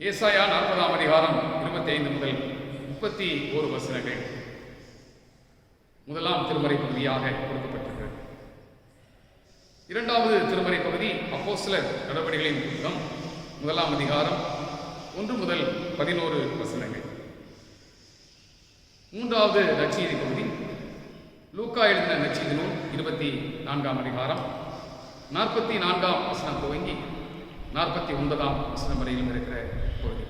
ஏசாயா 40ஆம் அதிகாரம் 25 முதல் 31 வசனங்கள் முதலாம் திருமறை பகுதியாக கொடுக்கப்பட்டிருக்கிறது. 2வது திருமறை பகுதி அப்போஸ்தலர் நடவடிக்கைகளின் புத்தகம் 1ஆம் அதிகாரம் 1 முதல் 11 வசனங்கள். 3வது நற்செய்தி பகுதி லூக்கா எழுதின நற்செய்தி நூல் 24ஆம் அதிகாரம் 44ஆம் வசனம் துவங்கி 49ஆம் வசனம் வரையிலும் இருக்கிற பகுதி.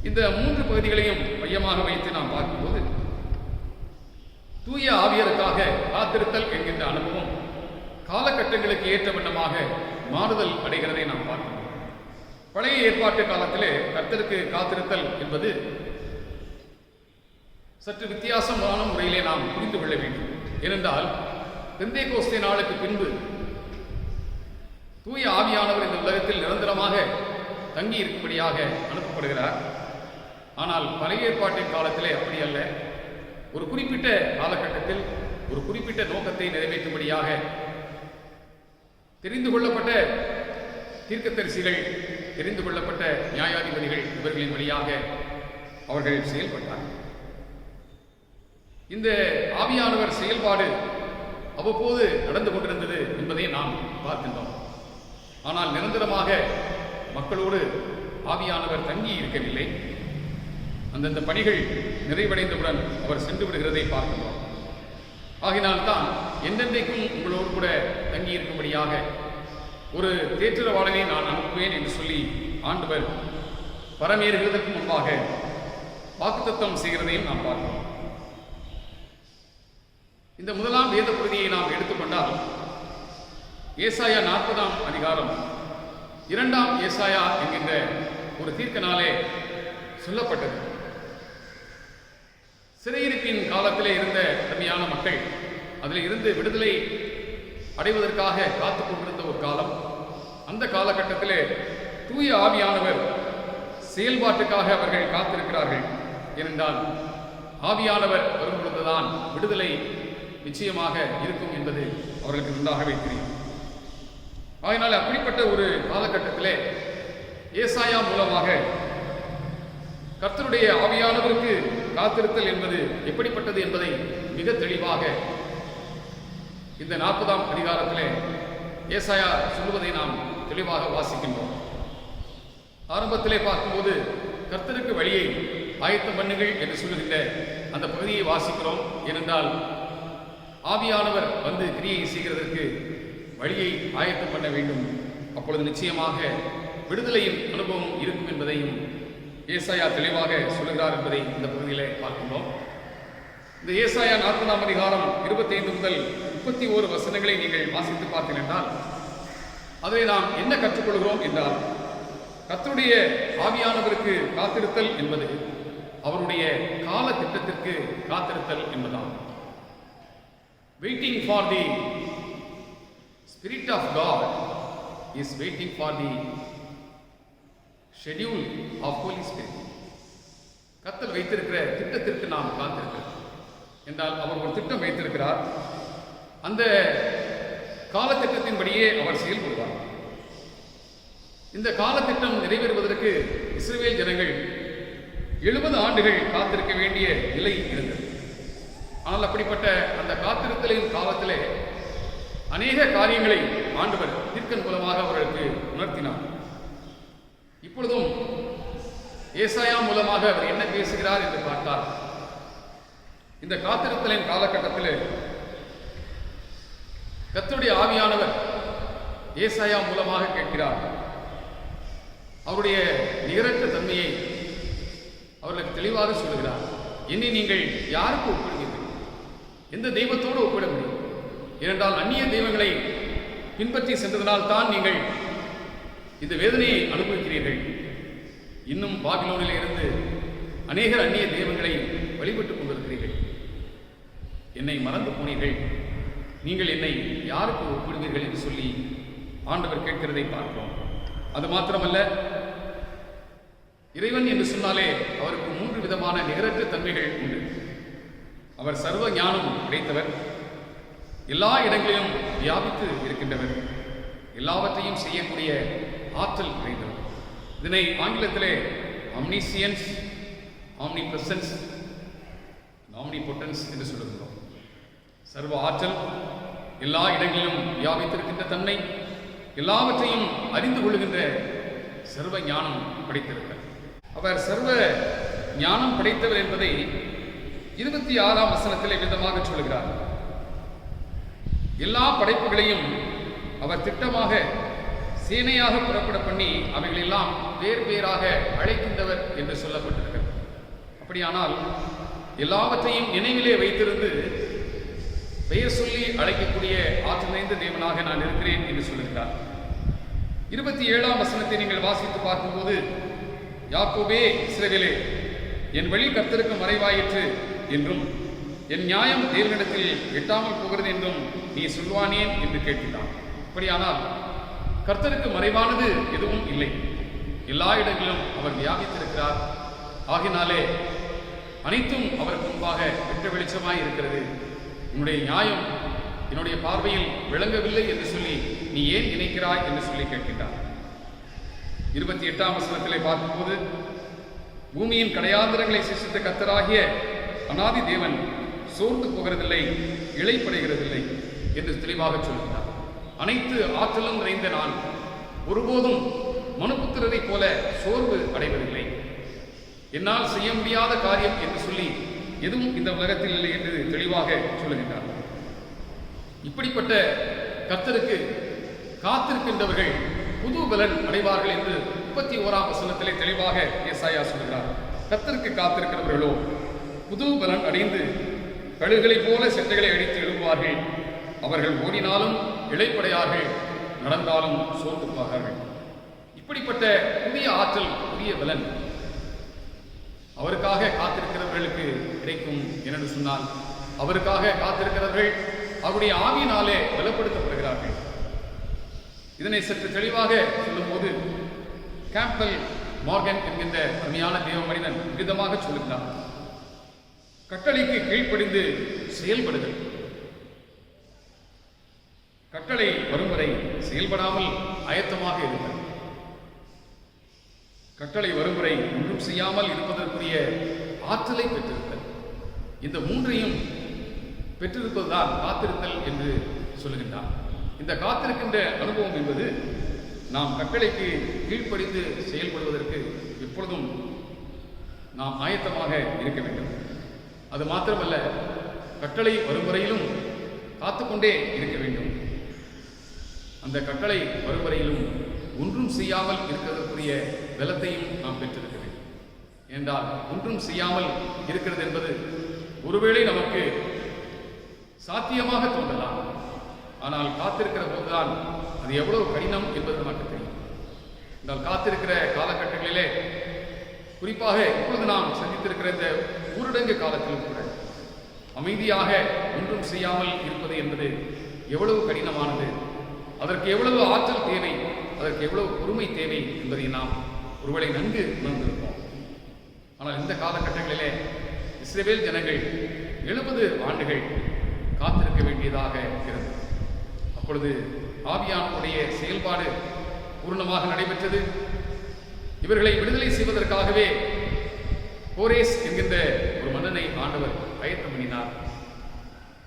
இந்த 3 பகுதிகளையும் மையமாக வைத்து நாம் பார்க்கும்போது தூய ஆவியருக்காக காத்திருத்தல் என்கின்ற அனுபவம் காலகட்டங்களுக்கு ஏற்ற வண்ணமாக மாறுதல் அடைகிறதை நாம் பார்க்கிறோம். பழைய ஏற்பாட்டு காலத்திலே கர்த்தருக்கு காத்திருத்தல் என்பது சற்று வித்தியாசமான முறையிலே நாம் புரிந்து கொள்ள வேண்டும். ஏனென்றால் பெந்தேகோஸ்தே நாளுக்கு பின்பு தூய ஆவியானவர் இந்த உலகத்தில் நிரந்தரமாக தங்கி இருக்கும்படியாக அனுப்பப்படுகிறார். ஆனால் பழைய ஏற்பாட்டின் காலத்திலே அப்படி அல்ல. ஒரு குறிப்பிட்ட காலகட்டத்தில் ஒரு குறிப்பிட்ட நோக்கத்தை நிறைவேற்றும்படியாக தெரிந்து கொள்ளப்பட்ட தீர்க்கதரிசிகள், தெரிந்து கொள்ளப்பட்ட நியாயாதிபதிகள் இவர்களின் வழியாக அவர்கள் செயல்பட்டார்கள். இந்த ஆவியானவர் செயல்பாடு அவ்வப்போது நடந்து கொண்டிருந்தது என்பதை நாம் பார்க்கின்றோம். ஆனால் நிரந்தரமாக மக்களோடு ஆவியானவர் தங்கி இருக்கவில்லை. அந்தந்த பணிகள் நிறைவடைந்தவுடன் அவர் சென்று விடுகிறதை பார்க்கிறோம். ஆகினால்தான் எந்தெந்தைக்கும் உங்களோடு கூட தங்கி இருக்கும்படியாக ஒரு தேற்றரவாளனை நான் அனுப்புவேன் என்று சொல்லி ஆண்டவர் பரமேறுகிறதற்கு முன்பாக வாக்குத்தத்தம் செய்கிறதையும் நாம் பார்க்கிறோம். இந்த முதலாம் வேத பகுதியை நாம் எடுத்துக்கொண்டால் ஏசாயா 40ஆம் அதிகாரம் 2ஆம் ஏசாயா என்கின்ற ஒரு தீர்க்கனாலே சொல்லப்பட்டது. சிறையிருப்பின் காலத்திலே இருந்த அருமையான மக்கள் அதில் இருந்து விடுதலை அடைவதற்காக காத்துக் கொண்டிருந்த ஒரு காலம். அந்த காலகட்டத்திலே தூய ஆவியானவர் செயல்பாட்டுக்காக அவர்கள் காத்திருக்கிறார்கள். ஏனென்றால் ஆவியானவர் வரும்பொழுதுதான் விடுதலை நிச்சயமாக இருக்கும் என்பது அவர்களுக்கு நன்றாகவே தெரியும். அதனால் அப்படிப்பட்ட ஒரு காலகட்டத்திலே ஏசாயா மூலமாக கர்த்தருடைய ஆவியானவருக்கு காத்திருத்தல் என்பது எப்படிப்பட்டது என்பதை மிக தெளிவாக இந்த 40ஆம் அதிகாரத்திலே ஏசாயா சொல்லுவதை நாம் தெளிவாக வாசிக்கின்றோம். ஆரம்பத்திலே பார்க்கும்போது கர்த்தருக்கு வழியை ஆயத்தம் பண்ணுங்கள் என்று சொல்லுகின்ற அந்த பகுதியை வாசிக்கிறோம். ஏனென்றால் ஆவியானவர் வந்து கிரியை செய்கிறதற்கு வழியை ஆயத்தம் பண்ண வேண்டும். அப்பொழுது நிச்சயமாக விடுதலையின் அனுபவம் இருக்கும் என்பதையும் ஏசாயா தெளிவாக சொல்லுகிறார் என்பதை இந்த பகுதியிலே பார்க்கின்றோம். இந்த ஏசாயா 40ஆம் அதிகாரம் 25 முதல் 31 வசனங்களை நீங்கள் வாசித்து பார்த்தீர்கள் என்றால் அதை நாம் என்ன கற்றுக்கொள்கிறோம் என்றால் கர்த்தருடைய ஆவியானவருக்கு காத்திருத்தல் என்பது அவருடைய கால திட்டத்திற்கு காத்திருத்தல் என்பதாகும். Waiting for the spirit of God is waiting for the schedule of holy spirit. கர்த்தர் வைத்திருக்கிற திட்டத்திற்கு நாம் காத்திருக்கிறோம் என்றால் அவர் ஒரு திட்டம் வைத்திருக்கிறார். அந்த காலத்திட்டத்தின்படியே அவர் செயல்படுவார். இந்த காலத்திட்டம் நிறைவேறுவதற்கு இஸ்ரவேல் ஜனங்கள் 70 ஆண்டுகள் காத்திருக்க வேண்டிய நிலை இருந்தது. ஆனால் அப்படிப்பட்ட அந்த காத்திருத்தலின் காலத்திலே அநேக காரியங்களை ஆண்டவர் தீர்க்கன் மூலமாக அவர்களுக்கு உணர்த்தினார். இப்பொழுதும் ஏசாயா மூலமாக அவர் என்ன பேசுகிறார் என்று பார்த்தார். இந்த காத்திருத்தலின் காலகட்டத்தில் கர்த்தருடைய ஆவியானவர் ஏசாயா மூலமாக கேட்கிறார். அவருடைய நிகரற்ற தன்மையை அவர்களுக்கு தெளிவாக சொல்லுகிறார், என்னை நீங்கள் யாருக்கு ஒப்பிடுவீர்கள்? எந்த தெய்வத்தோடு ஒப்பிட முடியும்? ஏனென்றால் அந்நிய தெய்வங்களை பின்பற்றி சென்றதனால் தான் நீங்கள் இந்த வேதனையை அனுபவிக்கிறீர்கள். இன்னும் பாபிலோனிலே இருந்து அநேகர் அந்நிய தெய்வங்களை வழிபட்டுக் கொண்டிருக்கிறீர்கள். என்னை மறந்து போனீர்கள். நீங்கள் என்னை யாருக்கு ஒப்பிடுவீர்கள் என்று சொல்லி ஆண்டவர் கேட்கிறதை பார்க்கிறோம். அது மாத்திரமல்ல, இறைவன் என்று சொன்னாலே அவருக்கு 3 விதமான நிகரற்ற தன்மைகள் உண்டு. அவர் சர்வ ஞானம் கிடைத்தவர், எல்லா இடங்களிலும் வியாபித்து இருக்கின்றவர், எல்லாவற்றையும் செய்யக்கூடிய ஆற்றல் நிறைந்தவர். இதனை ஆங்கிலத்திலே ஆம்னிசியன்ஸ், ஆம்னிபிரசன்ஸ், ஆம்னிபொட்டன்ஸ் என்று சொல்லுகிறோம். சர்வ ஆற்றல், எல்லா இடங்களிலும் வியாபித்திருக்கின்ற தன்மை, எல்லாவற்றையும் அறிந்து கொள்கின்ற சர்வ ஞானம் படைத்திருக்கிறார். அவர் சர்வ ஞானம் படைத்தவர் என்பதை 26ஆம் வசனத்திலே விதமாக சொல்கிறார். எல்லா படைப்புகளையும் அவர் திட்டமாக சேனையாக புறப்பட பண்ணி அவைகளெல்லாம் வேறு வேறாக அழைக்கின்றவர் என்று சொல்லப்பட்டிருக்கிறது. அப்படியானால் எல்லாவற்றையும் நினைவிலே வைத்திருந்து பெயர் சொல்லி அழைக்கக்கூடிய ஆற்றல் நிறைந்த தேவனாக நான் இருக்கிறேன் என்று சொல்லுகிறார். 27ஆம் வசனத்தை நீங்கள் வாசித்து பார்க்கும்போது, யாக்கோபே, இஸ்ரவேலே, என் வழி கர்த்தருக்கு மறைவாயிற்று என்றும் என் நியாயம் தேவனிடத்தில் எட்டாமல் போகிறது என்றும் நீ சொல்வானேன் என்று கேட்கிறான். அப்படியானால் கர்த்தருக்கு மறைவானது எதுவும் இல்லை. எல்லா இடங்களிலும் அவர் வியாபித்திருக்கிறார். ஆகினாலே அனைத்தும் அவருக்கு முன்பாக வெட்ட வெளிச்சமாய் இருக்கிறது. உன்னுடைய நியாயம் என்னுடைய பார்வையில் விளங்கவில்லை என்று சொல்லி நீ ஏன் நினைக்கிறாய் என்று சொல்லி கேட்கின்றார். 28ஆம் வசனத்திலே பார்க்கும்போது, பூமியின் கடையாந்திரங்களை சிருஷ்டித்த கர்த்தராகிய அநாதி தேவன் சோர்ந்து போகிறதில்லை, இளைப்படைகிறதில்லை என்று தெளிவாக சொல்கிறார். அனைத்து ஆற்றலும் நிறைந்த நான் ஒருபோதும் மனுபுத்திரரை போல சோர்வு அடைவதில்லை. என்னால் செய்ய முடியாத காரியம் என்று சொல்லி எதுவும் இந்த உலகத்தில் இல்லை என்று தெளிவாக சொல்லுகின்றார். இப்படிப்பட்ட கர்த்தருக்கு காத்திருக்கின்றவர்கள் புது பலன் அடைவார்கள் என்று 31ஆம் வசனத்திலே தெளிவாக ஏசாயா சொல்கிறார். கர்த்தருக்கு காத்திருக்கிறவர்களோ புது பலன் அடைந்து கழுகுகளைப் போல செட்டைகளை அடித்து எழுப்புவார்கள். அவர்கள் ஓடினாலும் இளைப்படையார்கள், நடந்தாலும் சோர்ந்து போவார்கள். இப்படிப்பட்ட புதிய ஆற்றல், புதிய பலன் அவருக்காக காத்திருக்கிறவர்களுக்கு கிடைக்கும் என்று சொன்னால், அவருக்காக காத்திருக்கிறவர்கள் அவருடைய ஆவியினாலே பலப்படுத்தப்படுகிறார்கள். இதனை சற்று தெளிவாக சொல்லும்போது, கேம்பல் மார்கன் என்கின்ற அருமையான தேவ மனிதன் விதமாக சொல்லுகிறார், கட்டளைக்கு கீழ்ப்படிந்து செயல்படுதல். கட்டளை வரும் வரை செயல்படாமல் ஆயத்தமாக இருத்தல், கட்டளை வரும் வரை ஒன்றும் செய்யாமல் இருப்பதற்குரிய ஆற்றலை பெற்றிருத்தல், இந்த 3ஐயும் பெற்றிருப்பதுதான் காத்திருத்தல் என்று சொல்லுகின்றார். இந்த காத்திருக்கின்ற அனுபவம் என்பது நாம் கட்டளைக்கு கீழ்ப்படிந்து செயல்படுவதற்கு எப்பொழுதும் நாம் ஆயத்தமாக இருக்க வேண்டும். அது மாத்திரமல்ல, கட்டளை வரும் வரையிலும் காத்துக்கொண்டே இருக்க வேண்டும். அந்த கட்டளை வரும் வரையிலும் ஒன்றும் செய்யாமல் இருக்கிறதற்குரிய பலத்தையும் நாம் பெற்றிருக்க வேண்டும். என்றால் ஒன்றும் செய்யாமல் இருக்கிறது என்பது ஒருவேளை நமக்கு சாத்தியமாக தோன்றலாம். ஆனால் காத்திருக்கிற போதுதான் அது எவ்வளவு கடினம் என்பது நமக்கு தெரியும். என்றால் காத்திருக்கிற காலகட்டங்களிலே, குறிப்பாக இப்பொழுது நாம் சந்தித்திருக்கிற இந்த ஊரடங்கு காலத்திலும் கூட அமைதியாக ஒன்றும் செய்யாமல் இருப்பது என்பது எவ்வளவு கடினமானது, அதற்கு எவ்வளவு ஆற்றல் தேவை, அதற்கு எவ்வளவு பொறுமை தேவை என்பதை நாம் ஒருவேளை நன்கு உணர்ந்திருப்போம். ஆனால் இந்த காலகட்டங்களிலே இஸ்ரவேல் ஜனங்கள் 70 ஆண்டுகள் காத்திருக்க வேண்டியதாக இருக்கிறது. அப்பொழுது ஆவியானவருடைய செயல்பாடு பூர்ணமாக நடைபெற்றது. இவர்களை விடுதலை செய்வதற்காகவே கோரேஸ் என்கின்ற ஒரு மன்னனை ஆண்டவர் ஆயத்தம் பண்ணினார்.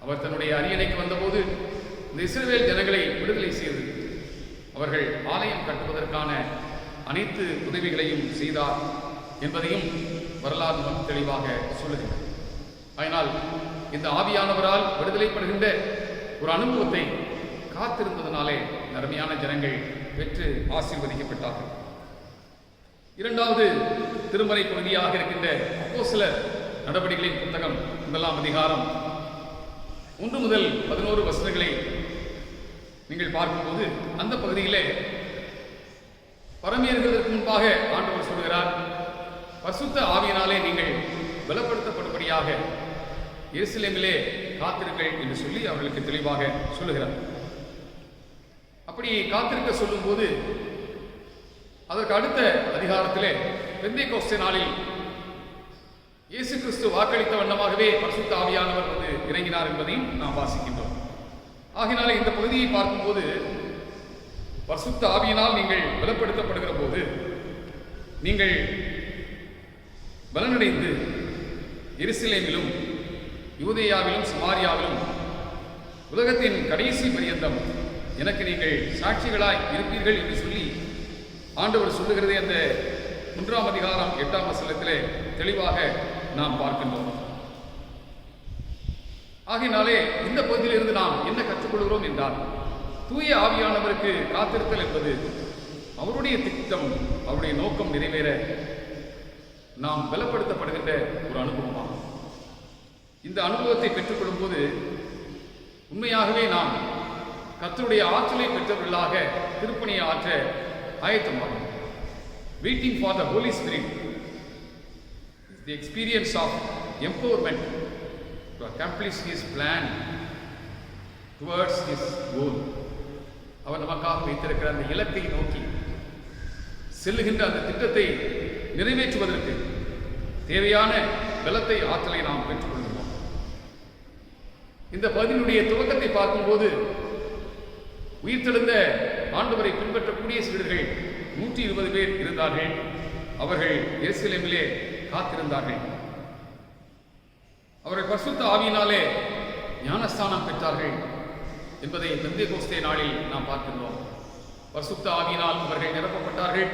அவர் தன்னுடைய அரியணைக்கு வந்தபோது இந்த இஸ்ரவேல் ஜனங்களை விடுதலை செய்து அவர்கள் ஆலயம் கட்டுவதற்கான அனைத்து உதவிகளையும் செய்தார் என்பதையும் வரலாறு நமக்கு தெளிவாக சொல்லுகிறது. அதனால் இந்த ஆவியானவரால் விடுதலைப்படுகின்ற ஒரு அனுபவத்தை காத்திருந்ததனாலே அருமையான ஜனங்கள் பெற்று ஆசீர்வதிக்கப்பட்டார்கள். இரண்டாவது திருமறை பகுதியாக இருக்கின்ற அப்போஸ்தலர் நடவடிக்கைகளின் புத்தகம் 1ஆம் அதிகாரம் 1 முதல் 11 வசனங்களை நீங்கள் பார்க்கும்போது அந்த பகுதியிலே பரமேறுவதற்கு முன்பாக ஆண்டவர் சொல்கிறார், பரிசுத்த ஆவியினாலே நீங்கள் பலப்படுத்தப்படும்படியாக எருசலேமிலே காத்திருங்கள் என்று சொல்லி அவர்களுக்கு தெளிவாக சொல்லுகிறார். அப்படி காத்திருக்க சொல்லும்போது அதற்கு அடுத்த அதிகாரத்திலே பெந்தேகோஸ்தே நாளில் இயேசு கிறிஸ்து வாக்களித்த வண்ணமாகவே பரிசுத்த ஆவியானவர் வந்து இறங்கினார் என்பதையும் நாம் வாசிக்கின்றோம். ஆகினாலே இந்த பகுதியை பார்க்கும்போது பரிசுத்த ஆவியினால் நீங்கள் பலப்படுத்தப்படுகிற போது நீங்கள் பலனடைந்து எருசலேமிலும் யூதேயாவிலும் சமாரியாவிலும் உலகத்தின் கடைசி பரியந்தம் எனக்கு நீங்கள் சாட்சிகளாய் இருப்பீர்கள் என்று சொல்லி ஆண்டவர் சொல்லுகிறதே அந்த 1ஆம் அதிகாரம் 8ஆம் வசனத்திலே தெளிவாக நாம் பார்க்கின்றோம். ஆகையினாலே இந்த பகுதியிலிருந்து நாம் என்ன கற்றுக்கொள்கிறோம் என்றால், தூய ஆவியானவருக்கு காத்திருத்தல் என்பது அவருடைய திட்டம், அவருடைய நோக்கம் நிறைவேற நாம் பலப்படுத்தப்படுகின்ற ஒரு அனுபவமாகும். இந்த அனுபவத்தை பெற்றுக்கொள்ளும் போது உண்மையாகவே நாம் கர்த்தருடைய ஆற்றலை பெற்றவர்களாக திருப்பணியை ஆற்ற ஆயத்தமாகும். Waiting for the Holy Spirit is the experience of empowerment to accomplish His plan towards His goal. அவர் நமக்காக வைத்திருக்கிற அந்த இலக்கை நோக்கி செல்லுகின்ற அந்த திட்டத்தை நிறைவேற்றுவதற்கு தேவையான பலத்தை, ஆற்றலை நாம் பெற்றுக்கொள்கிறோம். இந்த பகுதியினுடைய துவக்கத்தை பார்க்கும்போது உயிர்த்தெழுந்த ஆண்டவரை பின்பற்றக்கூடிய சீடர்கள் 120 பேர் இருந்தார்கள். அவர்கள் எருசலேமிலே காத்திருந்தார்கள். அவர்கள் பரிசுத்த ஆவியினாலே ஞானஸ்தானம் பெற்றார்கள் என்பதை பெந்தேகோஸ்தே நாளில் நாம் பார்க்கின்றோம். பரிசுத்த ஆவியினால் அவர்கள் நிரப்பப்பட்டார்கள்.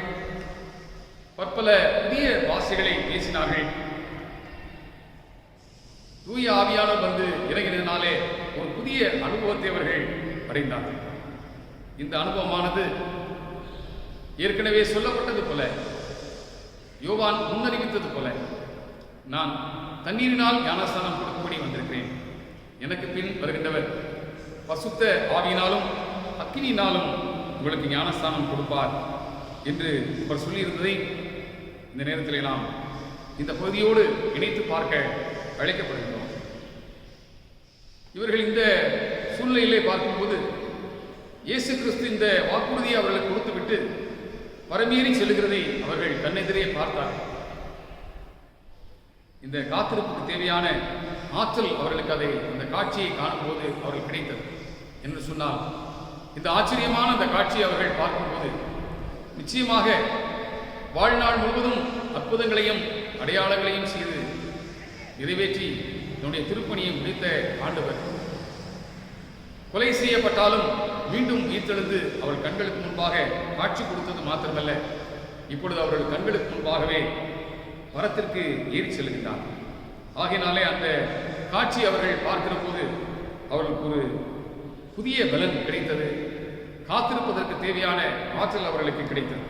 பற்பல புதிய பாஷைகளை பேசினார்கள். தூய ஆவியானவர் வந்து இறங்கினாலே ஒரு புதிய அனுபவத்தை அவர்கள் அடைந்தார்கள். இந்த அனுபவமானது ஏற்கனவே சொல்லப்பட்டது போல, யோவான் முன்னறிவித்தது போல, நான் தண்ணீரினால் ஞானஸ்தானம் கொடுக்கும்படி வந்திருக்கிறேன், எனக்கு பின் வருகின்றவர் பரிசுத்த ஆவியினாலும் அக்கினியினாலும் உங்களுக்கு ஞானஸ்தானம் கொடுப்பார் என்று அவர் சொல்லியிருந்ததை இந்த நேரத்தில் நாம் இந்த பகுதியோடு இணைத்து பார்க்க அழைக்கப்படுகின்றோம். இவர்கள் இந்த சூழ்நிலையிலே பார்க்கும்போது இயேசு கிறிஸ்து இந்த வாக்குறுதியை அவர்களுக்கு கொடுத்துவிட்டு பரமேறி செல்லுகிறதை அவர்கள் கண்ணெதிரே பார்த்தார்கள். இந்த காத்திருப்புக்கு தேவையான ஆற்றல் அவர்களுக்கு அதை அந்த காட்சியை காணும்போது அவர்கள் கிடைத்தது என்று சொன்னால், இந்த ஆச்சரியமான அந்த காட்சியை அவர்கள் பார்க்கும்போது நிச்சயமாக வாழ்நாள் முழுவதும் அற்புதங்களையும் அடையாளங்களையும் செய்து நிறைவேற்றி தன்னுடைய திருப்பணியை முடித்த ஆண்டவர் கொலை செய்யப்பட்டாலும் மீண்டும் உயிர்த்தெழுந்து அவர்கள் கண்களுக்கு முன்பாக காட்சி கொடுத்தது மாத்திரமல்ல, இப்பொழுது அவர்கள் கண்களுக்கு முன்பாகவே பரத்திற்கு ஏறி செல்கின்றார். ஆகையினாலே அந்த காட்சி அவர்கள் பார்க்கிற போது அவர்களுக்கு ஒரு புதிய பலன் கிடைத்தது. காத்திருப்பதற்கு தேவையான ஆற்றல் அவர்களுக்கு கிடைத்தது.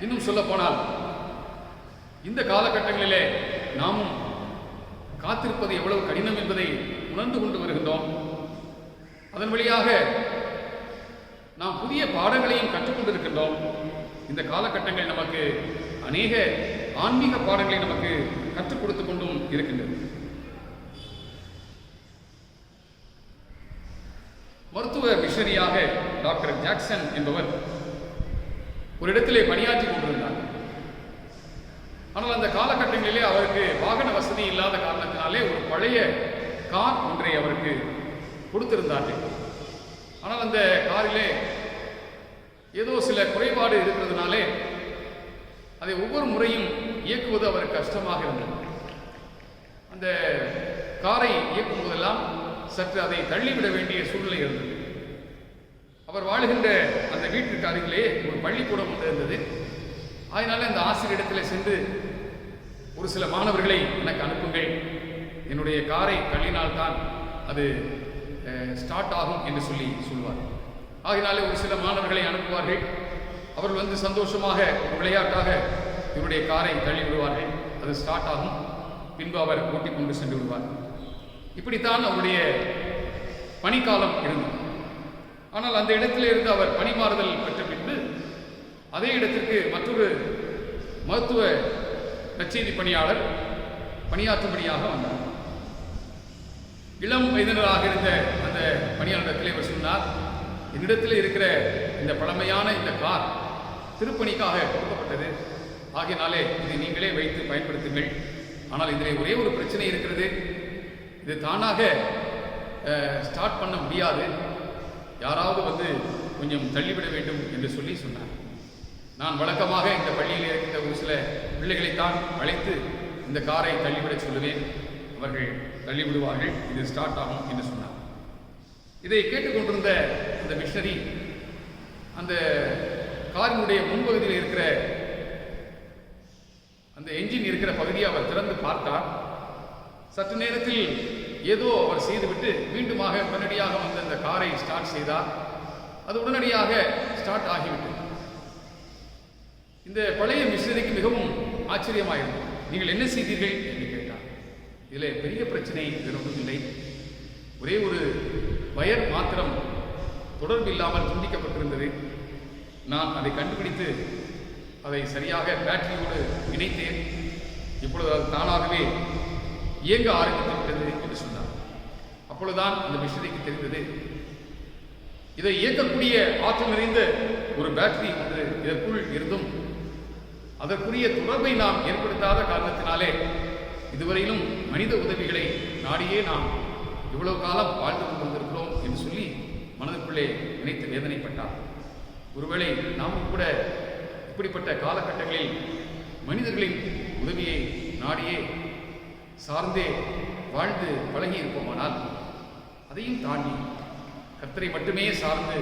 இன்னும் சொல்ல போனால் இந்த காலகட்டங்களிலே நாமும் காத்திருப்பது எவ்வளவு கடினம் என்பதை உணர்ந்து கொண்டு வருகின்றோம். அதன் வழியாக நாம் புதிய பாடங்களையும் கற்றுக்கொண்டிருக்கின்றோம். இந்த காலகட்டங்கள் நமக்கு அநேக ஆன்மீக பாடங்களை நமக்கு கற்றுக் கொடுத்து கொண்டும் இருக்கின்றது. மருத்துவ மிஷனரியாக டாக்டர் ஜாக்சன் என்பவர் ஒரு இடத்திலே பணியாற்றி கொண்டிருந்தார். ஆனால் அந்த காலகட்டங்களிலே அவருக்கு வாகன வசதி இல்லாத காரணத்தினாலே ஒரு பழைய கார் ஒன்றை அவருக்கு கொடுத்திருந்தார்கள். ஆனால் அந்த காரிலே ஏதோ சில குறைபாடு இருக்கிறதுனாலே அதை ஒவ்வொரு முறையும் இயக்குவது அவருக்கு கஷ்டமாக இருந்தது. அந்த காரை இயக்கும் போதெல்லாம் சற்று அதை தள்ளிவிட வேண்டிய சூழ்நிலை இருந்தது. அவர் வாழுகின்ற அந்த வீட்டிற்கு அருகிலே ஒரு பள்ளிக்கூடம் ஒன்று இருந்தது. அதனால அந்த ஆசிரியரிடத்தில் சென்று ஒரு சில மாணவர்களை எனக்கு அனுப்புங்கள், என்னுடைய காரை தள்ளினால்தான் அது ஸ்டார்ட் ஆகும் என்று சொல்லுவார். ஆகினாலே ஒரு சில மாணவர்களை அனுப்புவார்கள். அவர்கள் வந்து சந்தோஷமாக விளையாட்டாக இவருடைய காரை தள்ளி விடுவார்கள். அது ஸ்டார்ட் ஆகும். பின்பு அவர் ஓட்டிக் கொண்டு சென்று விடுவார். இப்படித்தான் அவருடைய பணிக்காலம் இருந்தது. ஆனால் அந்த இடத்திலே இருந்து அவர் பணிமாறுதல் பெற்ற பின்பு அதே இடத்திற்கு மற்றொரு மருத்துவ நற்செய்தி பணியாளர் பணியாற்றும்படியாக வந்தார். இளம் வயதினராக இருந்த அந்த பணியாளரிடத்திலே இவர் சொன்னார், என்னிடத்தில் இருக்கிற இந்த பழமையான இந்த கார் திருப்பணிக்காக கொடுக்கப்பட்டது. ஆகினாலே இதை நீங்களே வைத்து பயன்படுத்துங்கள். ஆனால் இதிலே ஒரே ஒரு பிரச்சனை இருக்கிறது. இது தானாக ஸ்டார்ட் பண்ண முடியாது. யாராவது வந்து கொஞ்சம் தள்ளிவிட வேண்டும் என்று சொல்லி சொன்னார். நான் வழக்கமாக இந்த பள்ளியில் இருக்கின்ற ஒரு சில பிள்ளைகளைத்தான் அழைத்து இந்த காரை தள்ளிவிட சொல்லுவேன். அவர்கள் தள்ளிவிடுவார்கள். இது ஸ்டார்ட் ஆகும் என்று சொன்னார். இதை கேட்டுக்கொண்டிருந்த அந்த மிஷனரி அந்த காரினுடைய முன்பகுதியில் இருக்கிற அந்த என்ஜின் இருக்கிற பகுதியை அவர் திறந்து பார்த்தார். சற்று நேரத்தில் ஏதோ அவர் செய்துவிட்டு மீண்டுமாக உடனடியாக வந்து அந்த காரை ஸ்டார்ட் செய்தார். அது உடனடியாக ஸ்டார்ட் ஆகிவிட்டது. இந்த பழைய மிஷனரிக்கு மிகவும் ஆச்சரியமாயிருந்தது. நீங்கள் என்ன செய்தீர்கள் என்று கேட்டார். இதில் பெரிய பிரச்சனை வேறொன்றும் இல்லை. ஒரே ஒரு வயர் மாத்திரம் தொடர்பு இல்லாமல் துண்டிக்கப்பட்டிருந்தது. நான் அதை கண்டுபிடித்து அதை சரியாக பேட்டரியோடு இணைத்தேன். இப்பொழுது அது தானாகவே இயங்க ஆரம்பித்து விட்டது என்று சொன்னார். அப்பொழுதுதான் அந்த மிஷனரிக்கு தெரிந்தது, இதை இயக்கக்கூடிய ஆற்றல் நிறைந்த ஒரு பேட்டரி ஒன்று இதற்குள் இருந்தும் அதற்குரிய தொடர்பை நாம் ஏற்படுத்தாத காரணத்தினாலே இதுவரையிலும் மனித உதவிகளை நாடியே நாம் இவ்வளவு காலம் வாழ்ந்து கொண்டிருக்கிறோம் என்று சொல்லி மனதுக்குள்ளே நினைத்து வேதனைப்பட்டார். ஒருவேளை நாமும் கூட இப்படிப்பட்ட காலகட்டங்களில் மனிதர்களின் உதவியை நாடியே சார்ந்தே வாழ்ந்து பழகி இருப்போமானால் அதையும் தாண்டி கர்த்தரை மட்டுமே சார்ந்து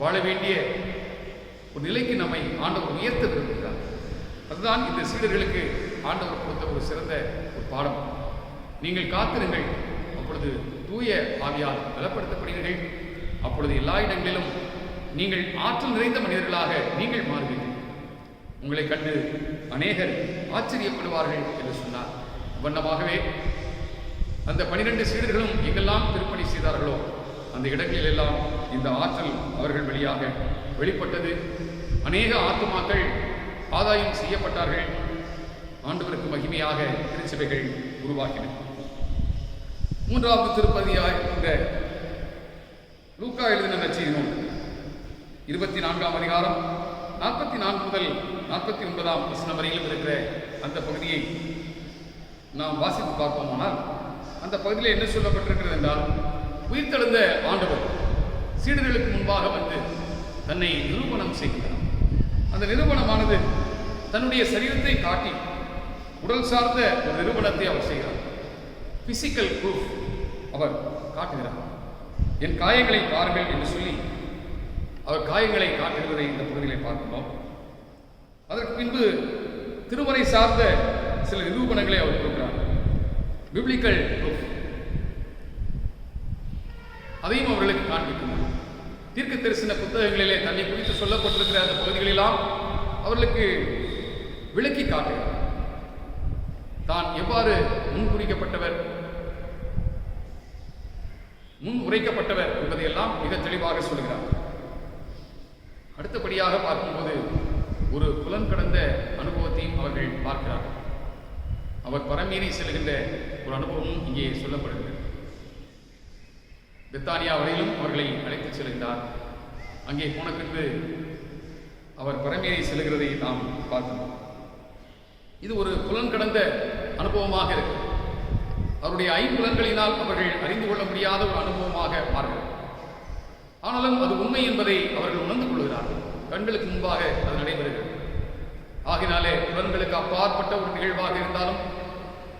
வாழ வேண்டிய ஒரு நிலைக்கு நம்மை ஆண்டவர் உயர்த்த விரும்புகிறார். அதுதான் இந்த சீடர்களுக்கு ஆண்டவர் கொடுத்த ஒரு சிறந்த ஒரு பாடம். நீங்கள் காத்திருங்கள், அப்பொழுது தூய ஆவியால் பலப்படுத்தப்படுவீர்கள். அப்பொழுது எல்லா இடங்களிலும் நீங்கள் ஆற்றல் நிறைந்த மனிதர்களாக நீங்கள் மாறுவீர்கள். உங்களை கண்டு அநேகர் ஆச்சரியப்படுவார்கள் என்று சொன்னார். வண்ணமாகவே அந்த 12 சீடர்களும் எங்கெல்லாம் திருப்பணி செய்தார்களோ அந்த இடங்களில் எல்லாம் இந்த ஆற்றல் அவர்கள் வழியாக வெளிப்பட்டது. அநேக ஆத்துமாக்கள் ஆதாயம் செய்யப்பட்டார்கள். ஆண்டவருக்கு மகிமையாக திருச்சபைகள் உருவாக்கின. 3வது திருப்பதியாக இருந்த லூக்கா எழுதின நற்செய்தி நூல் 24ஆம் அதிகாரம் 44 முதல் 49ஆம் வசனம் வரையிலும் இருக்கிற அந்த பகுதியை நாம் வாசித்து பார்ப்போமானால் அந்த பகுதியில் என்ன சொல்லப்பட்டிருக்கிறது என்றால், உயிர்த்தெழுந்த ஆண்டவர் சீடர்களுக்கு முன்பாக வந்து தன்னை நிரூபணம் செய்கிறார். அந்த நிரூபணமானது தன்னுடைய சரீரத்தை காட்டி உடல் சார்ந்த ஒரு நிரூபணத்தை அவர் செய்கிறார். பிசிக்கல் ப்ரூஃப் அவர் காட்டுகிறார். என் காயங்களை பாருங்கள் என்று சொல்லி அவர் காயங்களை காட்டுகிறதை இந்த பகுதியிலே பார்க்கிறோம். அதற்கு பின்பு திருமறை சார்ந்த சில நிரூபணங்களை அவர் கொடுக்கிறார். பிப்ளிக்கல் ப்ரூஃப் அதையும் அவர்களுக்கு காண்பிக்கிறார். தீர்க்க தரிசன புத்தகங்களிலே தன்னை குறித்து சொல்லப்பட்டிருக்கிற அந்த பகுதிகளெல்லாம் அவர்களுக்கு விளக்கி காட்டுகிறார். தான் எவ்வாறு முன்குறிக்கப்பட்டவர், முன் உரைக்கப்பட்டவர் என்பதையெல்லாம் மிக தெளிவாக சொல்கிறார். அடுத்தபடியாக பார்க்கும்போது ஒரு புலன் கடந்த அனுபவத்தையும் அவர்கள் பார்க்கிறார். அவர் பரமேறி செல்கின்ற ஒரு அனுபவமும் இங்கே சொல்லப்படுகிறது. பெத்தானியா வரையிலும் அவர்களை அழைத்துச் செல்கின்றார். அங்கே போன பின்பு அவர் பரமேறி செல்கிறதை நாம் பார்க்கிறோம். இது ஒரு புலன் கடந்த அனுபவமாக இருக்கு. அவருடைய ஐம்புலன்களினால் அவர்கள் அறிந்து கொள்ள முடியாத ஒரு அனுபவமாக மாறுகிறது. ஆனாலும் அது உண்மை என்பதை அவர்கள் உணர்ந்து கொள்கிறார்கள். கண்களுக்கு முன்பாக அது நடைபெறுகிறது. ஆகினாலே புலன்களுக்கு அப்பாற்பட்ட ஒரு நிகழ்வாக இருந்தாலும்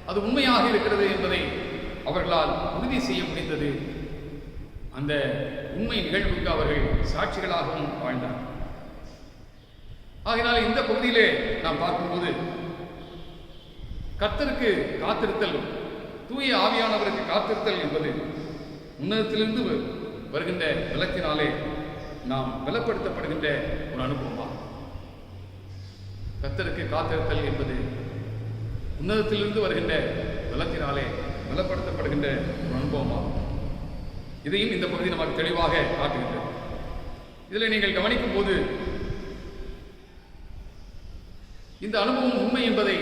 அது உண்மையாக இருக்கிறது என்பதை அவர்களால் உறுதி செய்ய முடிந்தது. அந்த உண்மை நிகழ்வுக்கு அவர்கள் சாட்சிகளாகவும் வாழ்ந்தார். ஆகினால் இந்த பகுதியிலே நாம் பார்க்கும்போது கர்த்தருக்கு காத்திருத்தல், தூய ஆவியானவருக்கு காத்திருத்தல் என்பது உன்னதத்திலிருந்து வருகின்ற பலத்தினாலே நாம் பலப்படுத்தப்படுகின்ற ஒரு அனுபவமாகும். கர்த்தருக்கு காத்திருத்தல் என்பது உன்னதத்திலிருந்து வருகின்ற பலத்தினாலே பலப்படுத்தப்படுகின்ற ஒரு அனுபவமாகும். இதையும் இந்த பகுதி நமக்கு தெளிவாக காட்டுகின்றது. இதில் நீங்கள் கவனிக்கும் போது இந்த அனுபவம் உண்மை என்பதை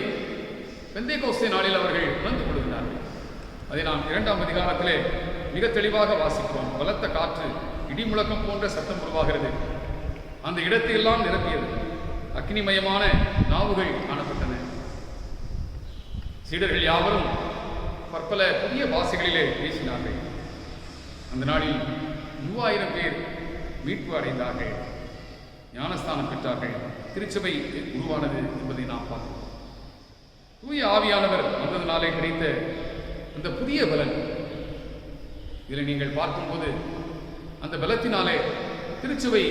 பெந்தேகோஸ்தே நாளில் அவர்கள் உணர்ந்து கொள்கிறார்கள். அதை நாம் 2ஆம் அதிகாரத்திலே மிக தெளிவாக வாசிக்கிறோம். பலத்த காற்று இடி முழக்கம் போன்ற சத்தம் உருவாகிறது. அந்த இடத்தை எல்லாம் நிரப்பியது. அக்னிமயமான நாவுகள் காணப்பட்டன. சீடர்கள் யாவரும் பற்பல புதிய பாஷைகளிலே பேசினார்கள். அந்த நாளில் 3000 பேர் மீட்பு அடைந்தார்கள், ஞானஸ்தானம் பெற்றார்கள், திருச்சபை உருவானது என்பதை நாம் பார்க்கிறோம். தூய ஆவியானவர் வந்ததினாலே கிடைத்த அந்த புதிய பலன், இதில் நீங்கள் பார்க்கும்போது அந்த பலத்தினாலே திருச்சபை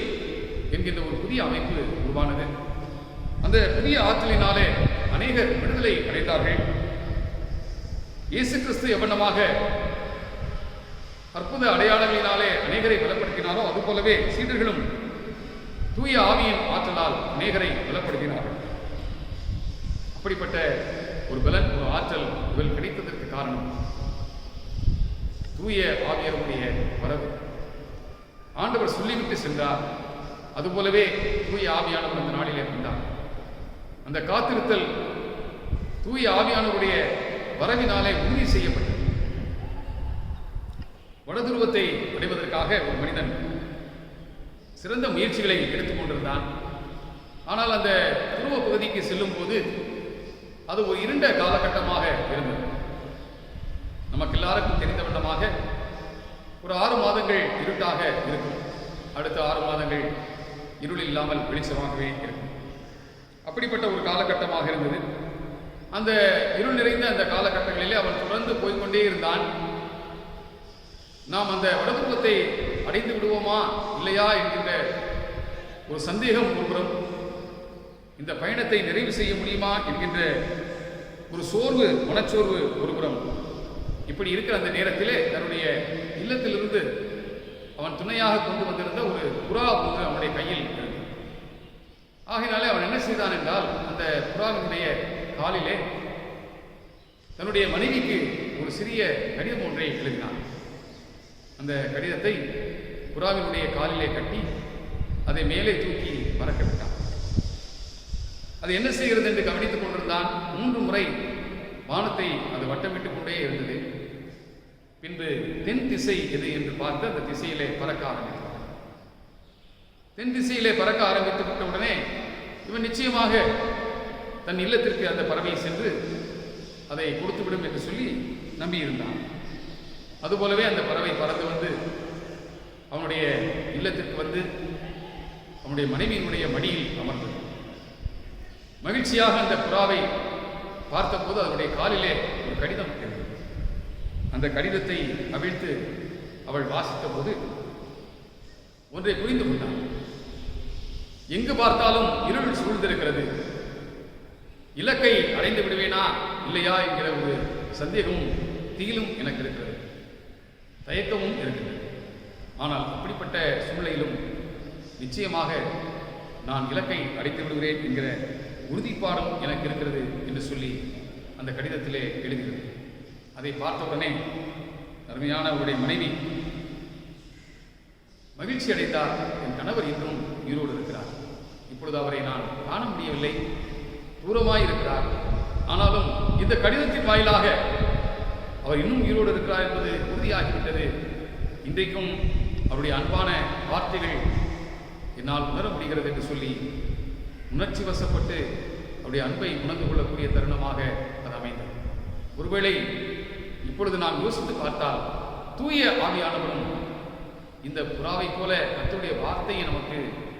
என்கின்ற ஒரு புதிய அமைப்பு உருவானது. அந்த புதிய ஆற்றலினாலே அநேகர் விடுதலை அடைந்தார்கள். இயேசு கிறிஸ்து எவ்வண்ணமாக அற்புத அடையாளங்களினாலே அநேகரை பலப்படுத்தினாரோ அதுபோலவே சீடர்களும் தூய ஆவியின் ஆற்றலால் அநேகரை பலப்படுத்தினார்கள். அப்படிப்பட்ட ஒரு பலன், ஒரு ஆற்றல் இவள் கிடைத்ததற்கு காரணம் தூய ஆவியருடைய வரவு. ஆண்டவர் சொல்லிவிட்டு சென்றார். அதுபோலவே தூய ஆவியானவர் அந்த நாளிலே வந்தார். அந்த காத்திருத்தல் தூய ஆவியானவருடைய வரவினாலே உறுதி செய்யப்பட்டது. வடதுருவத்தை அடைவதற்காக ஒரு மனிதன் சிறந்த முயற்சிகளை எடுத்துக்கொண்டிருந்தான். ஆனால் அந்த துருவ பகுதிக்கு செல்லும் போது அது ஒரு இருண்ட காலகட்டமாக இருந்தது. நமக்கு எல்லாருக்கும் தெரிந்த வண்ணமாக ஒரு 6 மாதங்கள் இருட்டாக இருக்கும். அடுத்த 6 மாதங்கள் இருள் இல்லாமல் வெளிச்சமாகவே இருக்கும். அப்படிப்பட்ட ஒரு காலகட்டமாக இருந்தது. அந்த இருள் நிறைந்த அந்த காலகட்டங்களிலே அவன் தொடர்ந்து போய்கொண்டே இருந்தான். நாம் அந்த வடதுருவத்தை அடைந்து விடுவோமா இல்லையா என்கின்ற ஒரு சந்தேகம் ஒருபுறம், இந்த பயணத்தை நிறைவு செய்ய முடியுமா என்கின்ற ஒரு சோர்வு, மனச்சோர்வு ஒருபுறம். இப்படி இருக்கிற அந்த நேரத்திலே தன்னுடைய இல்லத்திலிருந்து அவன் துணையாக கொண்டு வந்திருந்த ஒரு புறா ஒன்று அவனுடைய கையில் இருந்தது. ஆகையினாலே அவன் என்ன செய்தான் என்றால், அந்த புறாவினுடைய காலிலே தன்னுடைய மனைவிக்கு ஒரு சிறிய கடிதம் ஒன்றை எழுதினான். அந்த கடிதத்தை புறாவினுடைய காலிலே கட்டி அதை மேலே தூக்கி பறக்க விட்டான். அது என்ன செய்கிறது என்று கவனித்துக் கொண்டிருந்தான். 3 முறை வானத்தை அது வட்டமிட்டுக் கொண்டே இருந்தது. பின்பு தென் திசை எது என்று பார்த்து அந்த திசையிலே பறக்க ஆரம்பித்தார். தென் திசையிலே பறக்க ஆரம்பித்து விட்ட உடனே இவன் நிச்சயமாக தன் இல்லத்திற்கு அந்த பறவை சென்று அதை கொடுத்துவிடும் என்று சொல்லி நம்பியிருந்தான். அதுபோலவே அந்த பறவை பறந்து வந்து அவனுடைய இல்லத்திற்கு வந்து அவனுடைய மனைவியினுடைய மடியில் அமர்ந்தது. மகிழ்ச்சியாக அந்த புறாவை பார்த்தபோது அதனுடைய காலிலே ஒரு கடிதம் இருந்தது. அந்த கடிதத்தை அவிழ்த்து அவள் வாசித்த போது ஒன்றை புரிந்து கொண்டாள். எங்கு பார்த்தாலும் இருள் சூழ்ந்திருக்கிறது. இலக்கை அடைந்து விடுவேனா இல்லையா என்கிற ஒரு சந்தேகமும் திகிலும் எனக்கு இருக்கிறது, தயக்கமும் இருக்கிறது. ஆனால் அப்படிப்பட்ட சூழ்நிலையிலும் நிச்சயமாக நான் இலக்கை அடைத்து விடுகிறேன் என்கிற உறுதிப்பாடும் எனக்கு இருக்கிறது என்று சொல்லி அந்த கடிதத்திலே எழுதுகிறது. அதை பார்த்தவுடனே அருமையான அவருடைய மனைவி மகிழ்ச்சி அடைந்தார். என் கணவர் இன்னும் உயிரோடு இருக்கிறார். இப்பொழுது அவரை நான் காண முடியவில்லை, தூரமாய் இருக்கிறார். ஆனாலும் இந்த கடிதத்தின் வாயிலாக அவர் இன்னும் உயிரோடு இருக்கிறார் என்பது உறுதியாகிவிட்டது. இன்றைக்கும் அவருடைய அன்பான வார்த்தைகள் என்னால் உணர முடிகிறது என்று சொல்லி உணர்ச்சி வசப்பட்டு அவருடைய அன்பை உணர்ந்து கொள்ளக்கூடிய தருணமாக அது அமைந்தது. ஒருவேளை இப்பொழுது நாம் யோசித்து பார்த்தால் தூய ஆவியானவரும் இந்த புறாவை போல கர்த்தருடைய வார்த்தையை நமக்கு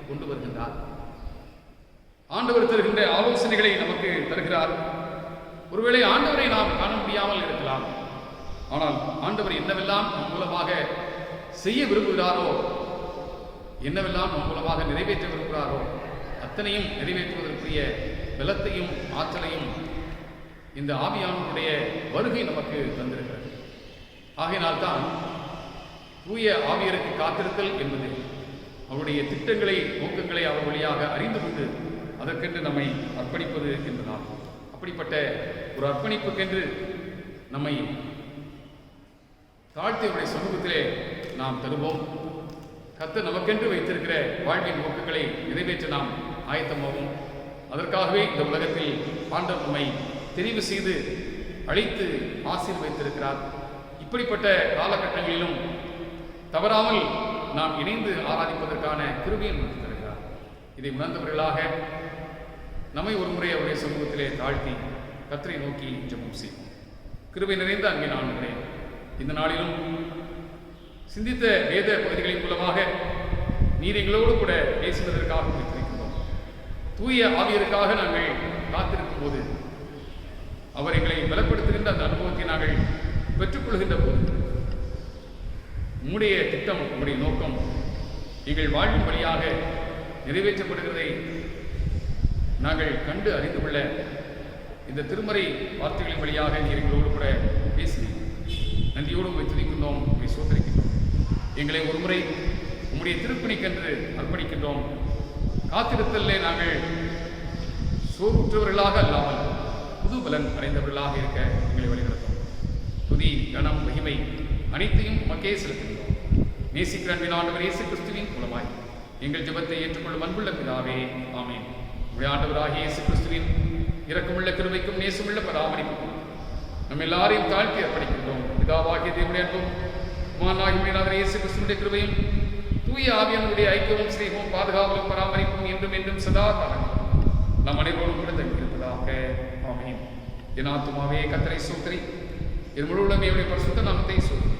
கொண்டு வருகின்றார். ஆண்டவர் தருகின்ற ஆலோசனைகளை நமக்கு தருகிறார். ஒருவேளை ஆண்டவரை நாம் காண முடியாமல் இருக்கலாம். ஆனால் ஆண்டவர் என்னவெல்லாம் நம் மூலமாக செய்ய விரும்புகிறாரோ, என்னவெல்லாம் நம் மூலமாக நிறைவேற்ற விரும்புகிறாரோ அத்தனையும் நிறைவேற்றுவதற்குரிய பலத்தையும் ஆற்றலையும் இந்த ஆவியானவருடைய வருகை நமக்கு தந்திருக்கிறது. ஆகையினால்தான் தூய ஆவியருக்கு காத்திருத்தல் என்பது அவருடைய திட்டங்களை, நோக்கங்களை அவர் வழியாக அறிந்து கொண்டு அதற்கென்று நம்மை அர்ப்பணிப்பது என்பதால், அப்படிப்பட்ட ஒரு அர்ப்பணிப்புக்கென்று நம்மை தாழ்த்தியவருடைய சமூகத்திலே நாம் தருவோம். கர்த்தர் நமக்கென்று வைத்திருக்கிற வாழ்வின் நோக்கங்களை நிறைவேற்ற நாம் ஆயத்தமாகும். அதற்காகவே இந்த உலகத்தில் ஆண்டவர் நம்மை தெரிவு செய்து அழைத்து ஆசீர்வதித்திருக்கிறார். இப்படிப்பட்ட காலகட்டங்களிலும் தவறாமல் நாம் இணைந்து ஆராதிப்பதற்கான கிருபையை நமக்கு தருகிறார். இதை உணர்ந்தவர்களாக நம்மை ஒரு முறை அவருடைய சமூகத்திலே தாழ்த்தி கர்த்தரை நோக்கி ஜெபம் செய்வோம். கிருபை நிறைந்த அன்பின் ஆண்டவரே, இந்த நாளிலும் சிந்தித்த வேத பகுதிகளின் மூலமாக நீர் எங்களோடு கூட பேசுவதற்காக வைத்திருக்கிறோம். தூய ஆவியருக்காக நாங்கள் காத்திருக்கும் போது, அவர் எங்களை பலப்படுத்துகின்ற அந்த அனுபவத்தை நாங்கள் பெற்றுக்கொள்கின்ற போது, உம்முடைய திட்டம், உம்முடைய நோக்கம் எங்கள் வாழ்வின் வழியாக நிறைவேற்றப்படுகிறதை நாங்கள் கண்டு அறிந்து கொள்ள இந்த திருமறை வார்த்தைகளின் வழியாக நீர் எங்களோடு கூட பேசினோம். நன்றியோடு உங்களை துதிக்கின்றோம், உங்களை சோதரிக்கின்றோம். எங்களை ஒருமுறை உம்முடைய திருப்பணிக்கென்று அர்ப்பணிக்கின்றோம். காத்திருத்தலே நாங்கள் சோர்வுற்றவர்களாக அல்லாமல் புது பலன் அடைந்தவர்களாக இருக்க எங்களை வழிநடத்தும். துதி, கனம், மகிமை அனைத்தையும் உமக்கே செலுத்துகிறோம். நேசிக்கிற அன்பின் ஆண்டவர் இயேசு கிறிஸ்துவின் மூலமாய் எங்கள் ஜெபத்தை ஏற்றுக்கொள்ளும் அன்புள்ள பிதாவே, ஆமென். உடைய ஆண்டவராகிய இயேசு கிறிஸ்துவின் இரக்கமுள்ள கிருபைக்கும் நேசமுள்ள பராமரிப்புக்கும் நம்ம எல்லாரையும் தாழ்த்தி அர்ப்பணிக்கின்றோம். பிதாவாகிய தேவனுடைய அன்பும் குமாரனாகிய இயேசு கிறிஸ்துவினுடைய கிருபையும் தூய ஆவியானவருடைய ஐக்கியமும் சிநேகமும் பாதுகாவலும் பராமரிப்பும் என்றும் என்றும் சதா காலங்களும் நம் அனைவரோடும் கூட தங்கியிருப்பதாக. ஆமென். என் ஆத்துமாவே கர்த்தரை ஸ்தோத்திரி, என் முழு உள்ளமே பரிசுத்த நாமத்தை ஸ்தோத்திரி.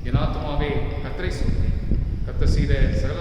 என் ஆத்துமாவே கர்த்தரை ஸ்தோத்திரி. கர்த்தர் செய்த சகல